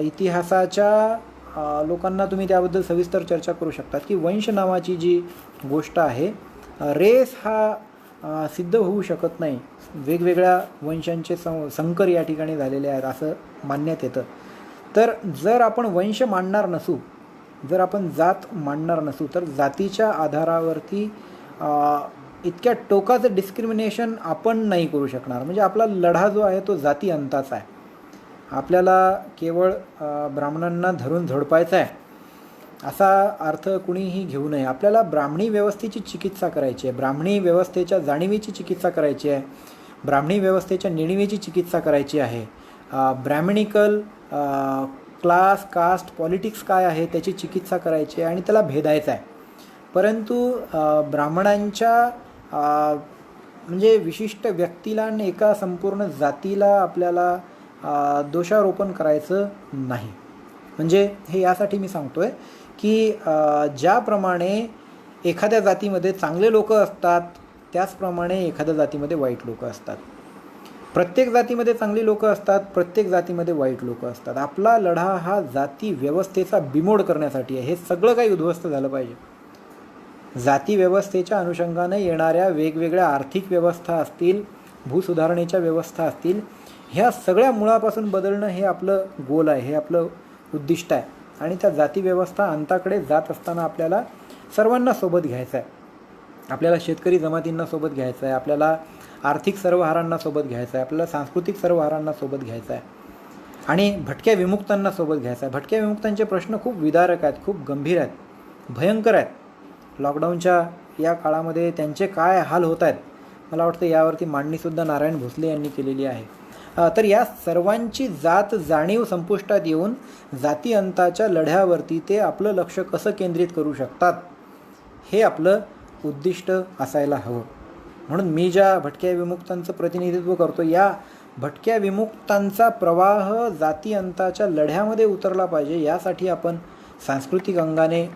इतिहासाच्या लोकांना तुम्ही त्याबद्दल सविस्तर चर्चा करू शकतात की वंश नावाची जी गोष्ट आहे, रेस हा सिद्ध होऊ शकत नाही. वेगवेगळ्या वंशांचे संकर या ठिकाणी झालेले आहेत असं मानण्यात येतं. तर जर आपण वंश मांडणार नसू, जर आपण जात मांडणार नसू, तर जातीच्या आधारावरती इतक्या टोकाचं डिस्क्रिमिनेशन आपण नाही करू शकणार. म्हणजे आपला लढा जो आहे तो जाती अंताचा आहे. आपल्याला केवळ ब्राह्मणांना धरून झोडपायचा आहे असा अर्थ कुणीही घेऊ नये. आपल्याला ब्राह्मणी व्यवस्थेची चिकित्सा करायची आहे, ब्राह्मणी व्यवस्थेच्या जाणीवेची चिकित्सा करायची आहे, ब्राह्मणी व्यवस्थेच्या नेणिवेची चिकित्सा करायची आहे. ब्रॅह्मणिकल क्लास, कास्ट, पॉलिटिक्स काय आहे त्याची चिकित्सा करायची आहे आणि त्याला भेदायचं आहे. परंतु ब्राह्मणांच्या म्हणजे विशिष्ट व्यक्तीला आणि एका संपूर्ण जातीला आपल्याला दोषारोपण करायचं नाही. म्हणजे हे यासाठी मी सांगतोय की ज्याप्रमाणे एखाद्या जातीमध्ये चांगले लोक असतात त्याचप्रमाणे एखाद्या जातीमध्ये वाईट लोक असतात. प्रत्येक जातीमध्ये चांगली लोक असतात, प्रत्येक जातीमध्ये वाईट लोक असतात. आपला लढा हा जाती व्यवस्थेचा बिमोड करण्यासाठी आहे. हे सगळं काही उद्ध्वस्त झालं पाहिजे. जाती व्यवस्थेच्या अनुषंगाने येणाऱ्या वेगवेगळ्या आर्थिक व्यवस्था असतील, भूसुधारणेच्या व्यवस्था असतील, ह्या सगळ्या मुळापासून बदलणं हे आपलं गोल आहे, हे आपलं उद्दिष्ट आहे. आणि त्या जाती व्यवस्था अंताकडे जात असताना आपल्याला सर्वांना सोबत घ्यायचं आहे. आपल्याला शेतकरी जमातींना सोबत घ्यायचं आहे, आपल्याला आर्थिक सर्वहारांना सोबत घ्यायचं आहे, आपल्याला सांस्कृतिक सर्वहारांना सोबत घ्यायचं आहे आणि भटक्या विमुक्तांना सोबत घ्यायचं आहे. भटक्या विमुक्तांचे प्रश्न खूप विदारक आहेत, खूप गंभीर आहेत, भयंकर आहेत. लॉकडाऊनच्या या काळामध्ये त्यांचे काय हाल होत आहेत मला वाटतं यावरती मांडणीसुद्धा नारायण भोसले यांनी केलेली आहे. तर या सर्वांची जात जाणीव संपुष्टात येऊन जाती अंताच्या लढ्यावरती ते आपलं लक्ष कसं केंद्रित करू शकतात हे आपलं उद्दिष्ट असायला हवं. म्हणून मी ज्या भटक्या विमुक्तांचं प्रतिनिधित्व करतो, या भटक्या विमुक्तांचा प्रवाह जाती अंताच्या लढ्यामध्ये उतरला पाहिजे, यासाठी आपण सांस्कृतिक अंगाने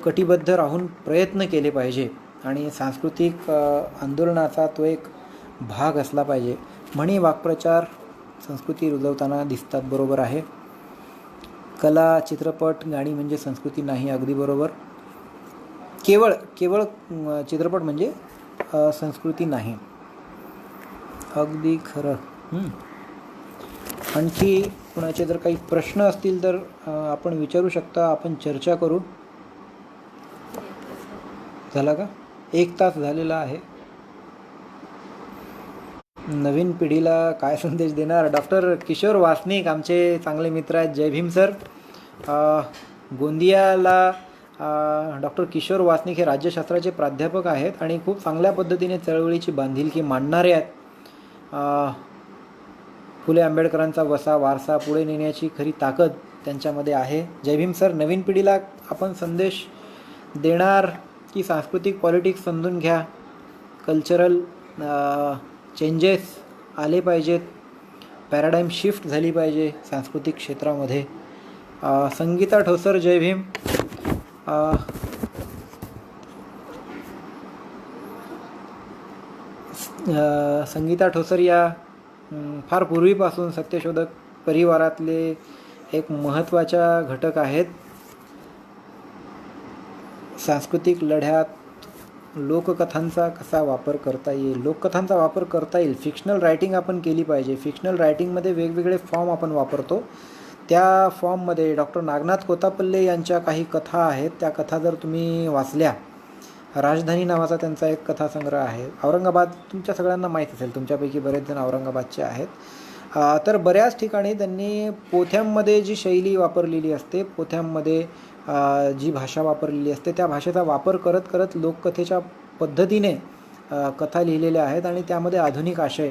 कटिबद्ध राहून प्रयत्न केले पाहिजे आणि सांस्कृतिक आंदोलनाचा तो एक भाग असला पाहिजे. म्हणी वाक्प्रचार संस्कृती रुजवताना दिसतात, बरोबर आहे. कला, चित्रपट, गाणी म्हणजे संस्कृती नाही, अगदी बरोबर. केवळ चित्रपट म्हणजे संस्कृती नाही, अगदी खरं. आणखी कुणाचे जर काही प्रश्न असतील तर आपण विचारू शकता, आपण चर्चा करू. झाला का? 1 तास झालेला आहे. नवीन पिढीला काय संदेश देणार? डॉक्टर किशोर वासनिक आमचे चांगले मित्र आहेत. जय भीम सर. गोंदियाला डॉक्टर किशोर वासनिक हे राज्यशास्त्राचे प्राध्यापक आहेत आणि खूप चांगल्या पद्धतीने चळवळीची बांधिलकी मांडणारे आहेत. फुले आंबेडकरांचा वसा वारसा पुढे नेण्याची खरी ताकद त्यांच्यामध्ये आहे. जय भीम सर. नवीन पिढीला आपण संदेश देणार की सांस्कृतिक पॉलिटिक्स समजून घ्या, कल्चरल चेंजेस आले पाहिजेत, पॅराडाईम शिफ्ट झाली पाहिजे सांस्कृतिक क्षेत्रामध्ये. संगीता ठोसर, जय भीम. संगीता ठोसर या फार पूर्वीपासून सत्यशोधक परिवारातले एक महत्त्वाच्या घटक आहेत. सांस्कृतिक लढ्यात लोककथांचा कसा वापर करता येईल, लोककथांचा वापर करता येईल. फिक्शनल रायटिंग आपण केली पाहिजे. फिक्शनल रायटिंगमध्ये वेगवेगळे फॉर्म आपण वापरतो. त्या फॉर्ममध्ये डॉक्टर नागनाथ कोतापल्ले यांच्या काही कथा आहेत. त्या कथा जर तुम्ही वाचल्या, राजधानी नावाचा त्यांचा एक कथासंग्रह आहे. औरंगाबाद तुमच्या सगळ्यांना माहीत असेल, तुमच्यापैकी बरेच जण औरंगाबादचे आहेत. तर बऱ्याच ठिकाणी त्यांनी पोथ्यांमध्ये जी शैली वापरलेली असते, पोथ्यांमध्ये जी भाषा वापरलेली असते, त्या भाषेचा वापर करत करत लोककथेच्या पद्धतीने कथा लिहिलेल्या आहेत आणि त्यामध्ये आधुनिक आशय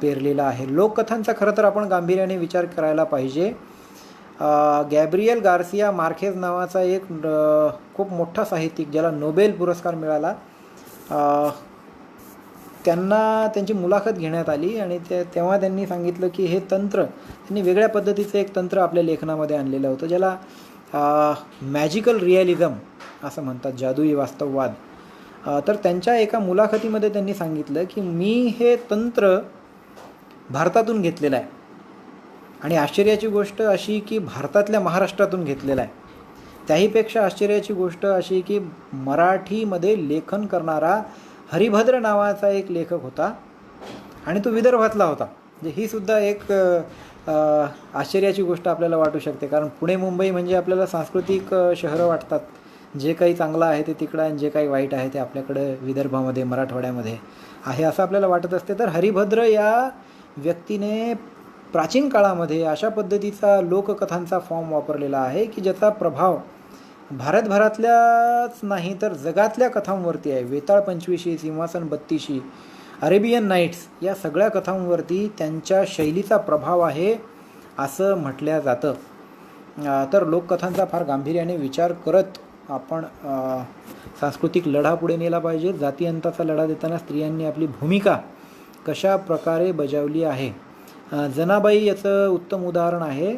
पेरलेला आहे. लोककथांचा खरं तर आपण गांभीर्याने विचार करायला पाहिजे. गॅब्रियल गार्सिया मार्केज नावाचा एक खूप मोठा साहित्यिक, ज्याला नोबेल पुरस्कार मिळाला, त्यांना त्यांची मुलाखत घेण्यात आली आणि तेव्हा त्यांनी सांगितलं की हे तंत्र, त्यांनी वेगळ्या पद्धतीचं एक तंत्र आपल्या लेखनामध्ये आणलेलं होतं, ज्याला मॅजिकल रिॲलिझम असं म्हणतात, जादुई वास्तववाद. तर त्यांच्या एका मुलाखतीमध्ये त्यांनी सांगितलं की मी हे तंत्र भारतातून घेतलेलं आहे आणि आश्चर्याची गोष्ट अशी की भारतातल्या महाराष्ट्रातून घेतलेलं आहे. त्याहीपेक्षा आश्चर्याची गोष्ट अशी की मराठीमध्ये लेखन करणारा हरिभद्र नावाचा एक लेखक होता आणि तो विदर्भातला होता. म्हणजे ही सुद्धा एक आश्चर्याची गोष्ट आपल्याला वाटू शकते, कारण पुणे मुंबई म्हणजे आपल्याला सांस्कृतिक शहरं वाटतात. जे काही चांगलं आहे ते तिकडं आणि जे काही वाईट आहे ते आपल्याकडं विदर्भामध्ये, मराठवाड्यामध्ये आहे असं आपल्याला वाटत असते. तर हरिभद्र या व्यक्तीने प्राचीन काळामध्ये अशा पद्धतीचा लोककथांचा फॉर्म वापरलेला आहे की ज्याचा प्रभाव भारतभरातल्याच नाही तर जगातल्या कथांवरती आहे. वेताळ पंचवीशी, सिंहासन बत्तीशी, अरेबियन नाईट्स या सगळ्या कथांवरती त्यांच्या शैलीचा प्रभाव आहे असं म्हटलं जातं. तर लोककथांचा फार गांभीर्याने विचार करत आपण सांस्कृतिक लढा पुढे नेला पाहिजे. जातीअंताचा लढा देताना स्त्रियांनी आपली भूमिका कशा प्रकारे बजावली आहे. जनाबाई याचं उत्तम उदाहरण आहे.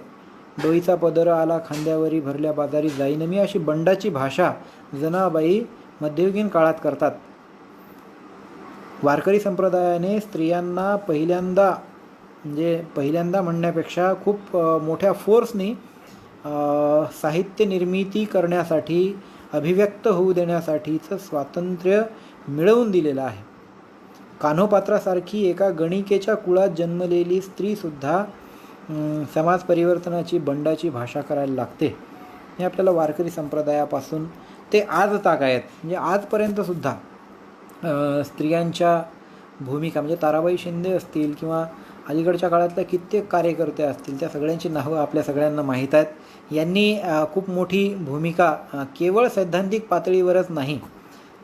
डोईचा पदर आला खांद्यावरी, भरल्या बाजारी जाईन मी, अशी बंडाची भाषा जनाबाई मध्ययुगीन काळात करतात. वारकरी संप्रदायाने स्त्रियांना पहिल्यांदा म्हणण्यापेक्षा खूप मोठ्या फोर्सनी साहित्य निर्मिती करण्यासाठी, अभिव्यक्त होऊ देण्यासाठीचं स्वातंत्र्य मिळवून दिलेलं आहे. कान्होपात्रासारखी एका गणिकेच्या कुळात जन्मलेली स्त्रीसुद्धा समाज परिवर्तनाची बंडाची भाषा करायला लागते. हे आपल्याला वारकरी संप्रदायापासून ते आज तागायत म्हणजे आजपर्यंतसुद्धा स्त्रियांच्या भूमिका, म्हणजे ताराबाई शिंदे असतील किंवा अलीकडच्या काळातल्या कित्येक कार्यकर्ते असतील, त्या सगळ्यांची नावं आपल्या सगळ्यांना माहीत आहेत. यांनी खूप मोठी भूमिका केवळ सैद्धांतिक पातळीवरच नाही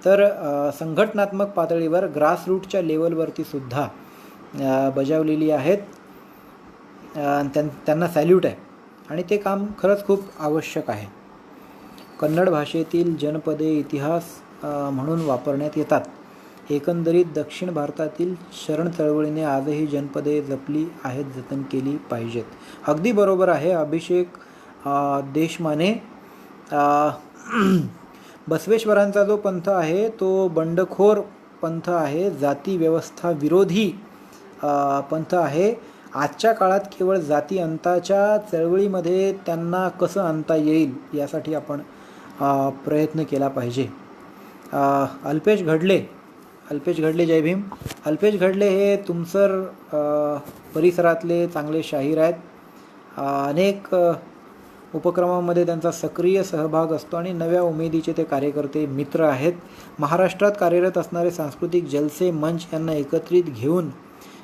तर संघटनात्मक पातळीवर, ग्रासरूटच्या लेवलवरती सुद्धा बजावलेली आहेत. त्यांना सॅल्यूट आहे आणि ते काम खरंच खूप आवश्यक आहे. कन्नड भाषेतील जनपदे इतिहास म्हणून वापरण्यात येतात. एकंदरीत दक्षिण भारतातील शरण चळवळीने आजही जनपदे जपली आहेत, जतन केली पाहिजेत. अगदी बरोबर आहे अभिषेक देशमाने. बसवेश्वरांचा जो पंथ आहे तो बंडखोर पंथ आहे, जाती व्यवस्था विरोधी पंथ आहे. आजच्या काळात केवळ जाती अंताच्या चळवळीमध्ये त्यांना कसं आणता येईल यासाठी आपण प्रयत्न केला पाहिजे. अल्पेश घडले, जय भीम. अल्पेश घडले हे तुमसर परिसरातले चांगले शाहीर आहेत. अनेक उपक्रमांमध्ये त्यांचा सक्रिय सहभाग असतो आणि नव्या उमेदीचे ते कार्यकर्ते मित्र आहेत. महाराष्ट्रात कार्यरत असणारे सांस्कृतिक जलसे मंच यांना एकत्रित घेऊन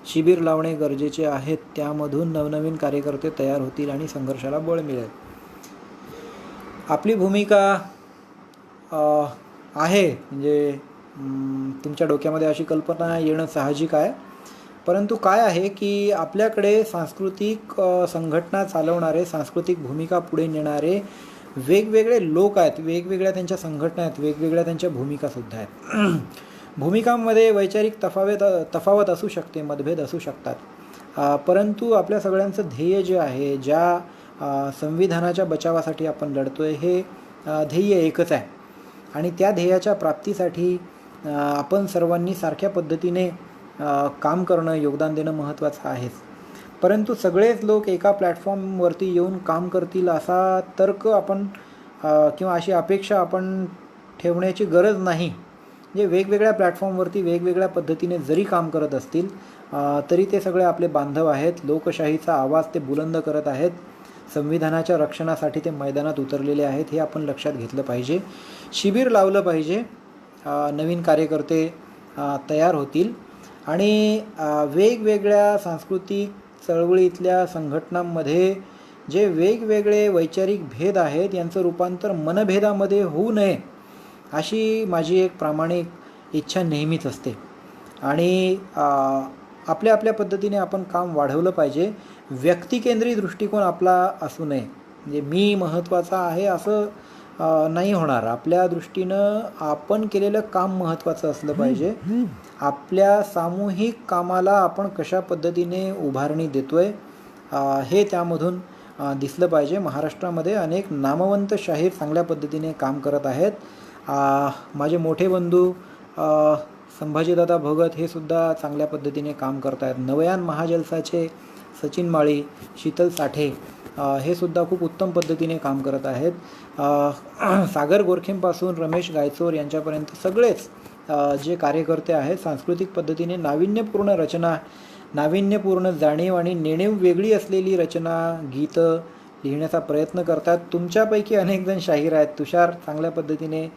शिबिर लावणे गरजेचे आहेत. त्यामधून नवनवीन कार्यकर्ते तयार होतील आणि संघर्षाला बळ मिळेल. आपली भूमिका आहे, म्हणजे तुमच्या डोक्यामध्ये अशी कल्पना येणं साहजिक आहे. परंतु काय आहे की आपल्याकडे सांस्कृतिक संघटना चालवणारे, सांस्कृतिक भूमिका पुढे नेणारे वेगवेगळे लोक आहेत, वेगवेगळ्या त्यांच्या संघटना आहेत, वेगवेगळ्या त्यांच्या भूमिकासुद्धा आहेत. भूमिकांमध्ये वैचारिक तफावत असू शकते, मतभेद असू शकतात, परंतु आपल्या सगळ्यांचं ध्येय जे आहे, ज्या संविधानाच्या बचावासाठी आपण लढतोय, हे ध्येय एकच आहे आणि त्या ध्येयाच्या प्राप्तीसाठी आपण सर्वांनी सारख्या पद्धतीने काम करणं, योगदान देणं महत्त्वाचं आहेच. परंतु सगळेच लोक एका प्लॅटफॉर्मवरती येऊन काम करतील असा तर्क आपण किंवा अशी अपेक्षा आपण ठेवण्याची गरज नाही. म्हणजे वेगवेगळ्या प्लॅटफॉर्मवरती वेगवेगळ्या पद्धतीने जरी काम करत असतील तरी ते सगळे आपले बांधव आहेत. लोकशाहीचा आवाज ते बुलंद करत आहेत. संविधानाच्या रक्षणासाठी ते मैदानात उतरलेले आहेत. हे आपण लक्षात घेतलं पाहिजे. शिबिर लावलं पाहिजे. नवीन कार्यकर्ते तयार होतील आणि वेगवेगळ्या सांस्कृतिक चळवळीतल्या संघटनांमध्ये जे वेगवेगळे वैचारिक भेद आहेत यांचं रूपांतर मनभेदामध्ये होऊ नये अशी माझी एक प्रामाणिक इच्छा नेहमीच असते. आणि आपल्या आपल्या पद्धतीने आपण काम वाढवलं पाहिजे. व्यक्तिकेंद्रित दृष्टिकोन आपला असू नये. म्हणजे मी महत्त्वाचा आहे असं नाही होणार. आपल्या दृष्टीनं आपण केलेलं काम महत्त्वाचं असलं पाहिजे. आपल्या सामूहिक कामाला आपण कशा पद्धतीने उभारणी देतोय हे त्यामधून दिसलं पाहिजे. महाराष्ट्रामध्ये अनेक नामवंत शाहीर चांगल्या पद्धतीने काम करत आहेत. माझे मोठे बंधू संभाजीदादा भगत हे सुद्धा चांगल्या पद्धतीने काम करत आहेत. नवयान महाजलसाचे सचिन माळी, शीतल साठे हे सुद्धा खूप उत्तम पद्धतीने काम करत आहेत. सागर गोरखेंपासून रमेश गायचोर यांच्यापर्यंत सगळेच जे कार्यकर्ते आहेत सांस्कृतिक पद्धतीने नाविन्यपूर्ण रचना, नाविन्यपूर्ण जाणीव आणि नेणीव वेगळी असलेली रचना, गीतं लिहिण्याचा प्रयत्न करतात. तुमच्यापैकी अनेक जण शाहीर आहेत. तुषार चांगल्या पद्धतीने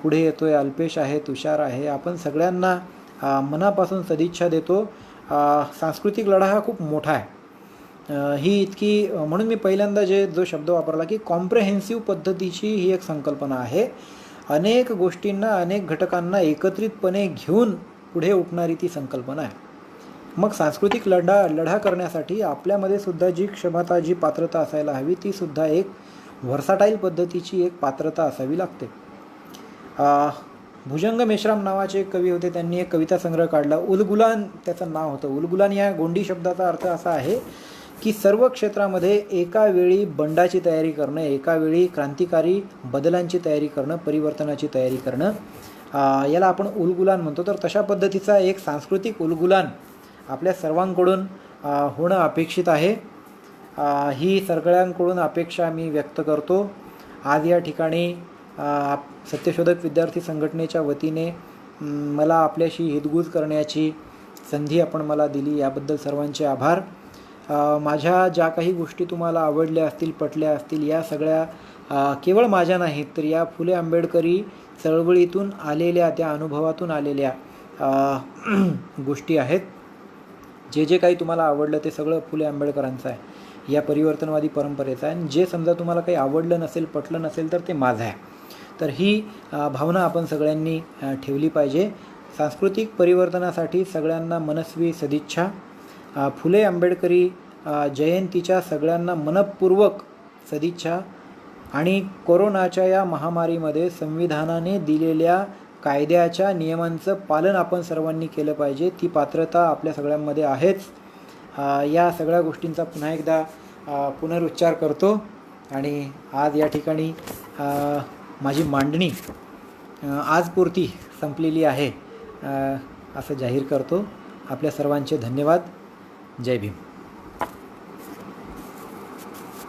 पुढे येतोय. अल्पेश आहे, तुषार आहे. आपण सगळ्यांना मनापासून सदिच्छा देतो. सांस्कृतिक लढा हा खूप मोठा आहे. ही इतकी म्हणून मी पहिल्यांदा जो शब्द वापरला की कॉम्प्रेहेन्सिव्ह पद्धतीची ही एक संकल्पना आहे. अनेक गोष्टींना, अनेक घटकांना एकत्रितपणे घेऊन पुढे उठणारी ती संकल्पना आहे. मग सांस्कृतिक लढा करण्यासाठी आपल्यामध्ये सुद्धा जी क्षमता, जी पात्रता असायला हवी ती सुद्धा एक व्हर्साटाईल पद्धतीची एक पात्रता असावी लागते. भुजंग मेश्राम नावाचे एक कवी होते. त्यांनी एक कविता संग्रह काढला. उलगुलान त्याचं नाव होतं. उलगुलान या गोंडी शब्दाचा अर्थ असा आहे की सर्व क्षेत्रामध्ये एका वेळी बंडाची तयारी करणं, एका वेळी क्रांतिकारी बदलांची तयारी करणं, परिवर्तनाची तयारी करणं, याला आपण उलगुलान म्हणतो. तर तशा पद्धतीचा एक सांस्कृतिक उलगुलान आपल्या सर्वांकडून होणं अपेक्षित आहे. ही सगळ्यांकडून अपेक्षा मी व्यक्त करतो. आज या ठिकाणी सत्यशोधक विद्यार्थी संघटनेच्या वतीने मला आपल्याशी हितगुज करण्याची संधी आपण मला दिली, याबद्दल सर्वांचे आभार. माझ्या ज्या काही गोष्टी तुम्हाला आवडल्या असतील, पटल्या असतील, या सगळ्या केवळ माझ्या नाहीत तर या फुले आंबेडकरी चळवळीतून आलेल्या, त्या अनुभवातून आलेल्या गोष्टी आहेत. जे काही तुम्हाला आवडलं ते सगळं फुले आंबेडकरांचं आहे, या परिवर्तनवादी परंपरेचं आहे. आणि जे समजा तुम्हाला काही आवडलं नसेल, पटलं नसेल तर ते माझं आहे. तर ही भावना आपण सगळ्यांनी ठेवली पाहिजे. सांस्कृतिक परिवर्तनासाठी सगळ्यांना मनस्वी सदिच्छा. फुले आंबेडकरी जयंतीच्या सगळ्यांना मनपूर्वक सदिच्छा. आणि कोरोनाच्या या महामारीमध्ये संविधानाने दिलेल्या कायद्याच्या नियमांचं पालन आपण सर्वांनी केलं पाहिजे. ती पात्रता आपल्या सगळ्यांमध्ये आहेच. या सगळ्या गोष्टींचा पुन्हा एकदा पुनरुच्चार करतो आणि आज या ठिकाणी माझी मांडणी आजपुरती संपलेली आहे असं जाहीर करतो. आपल्या सर्वांचे धन्यवाद. जय भीम.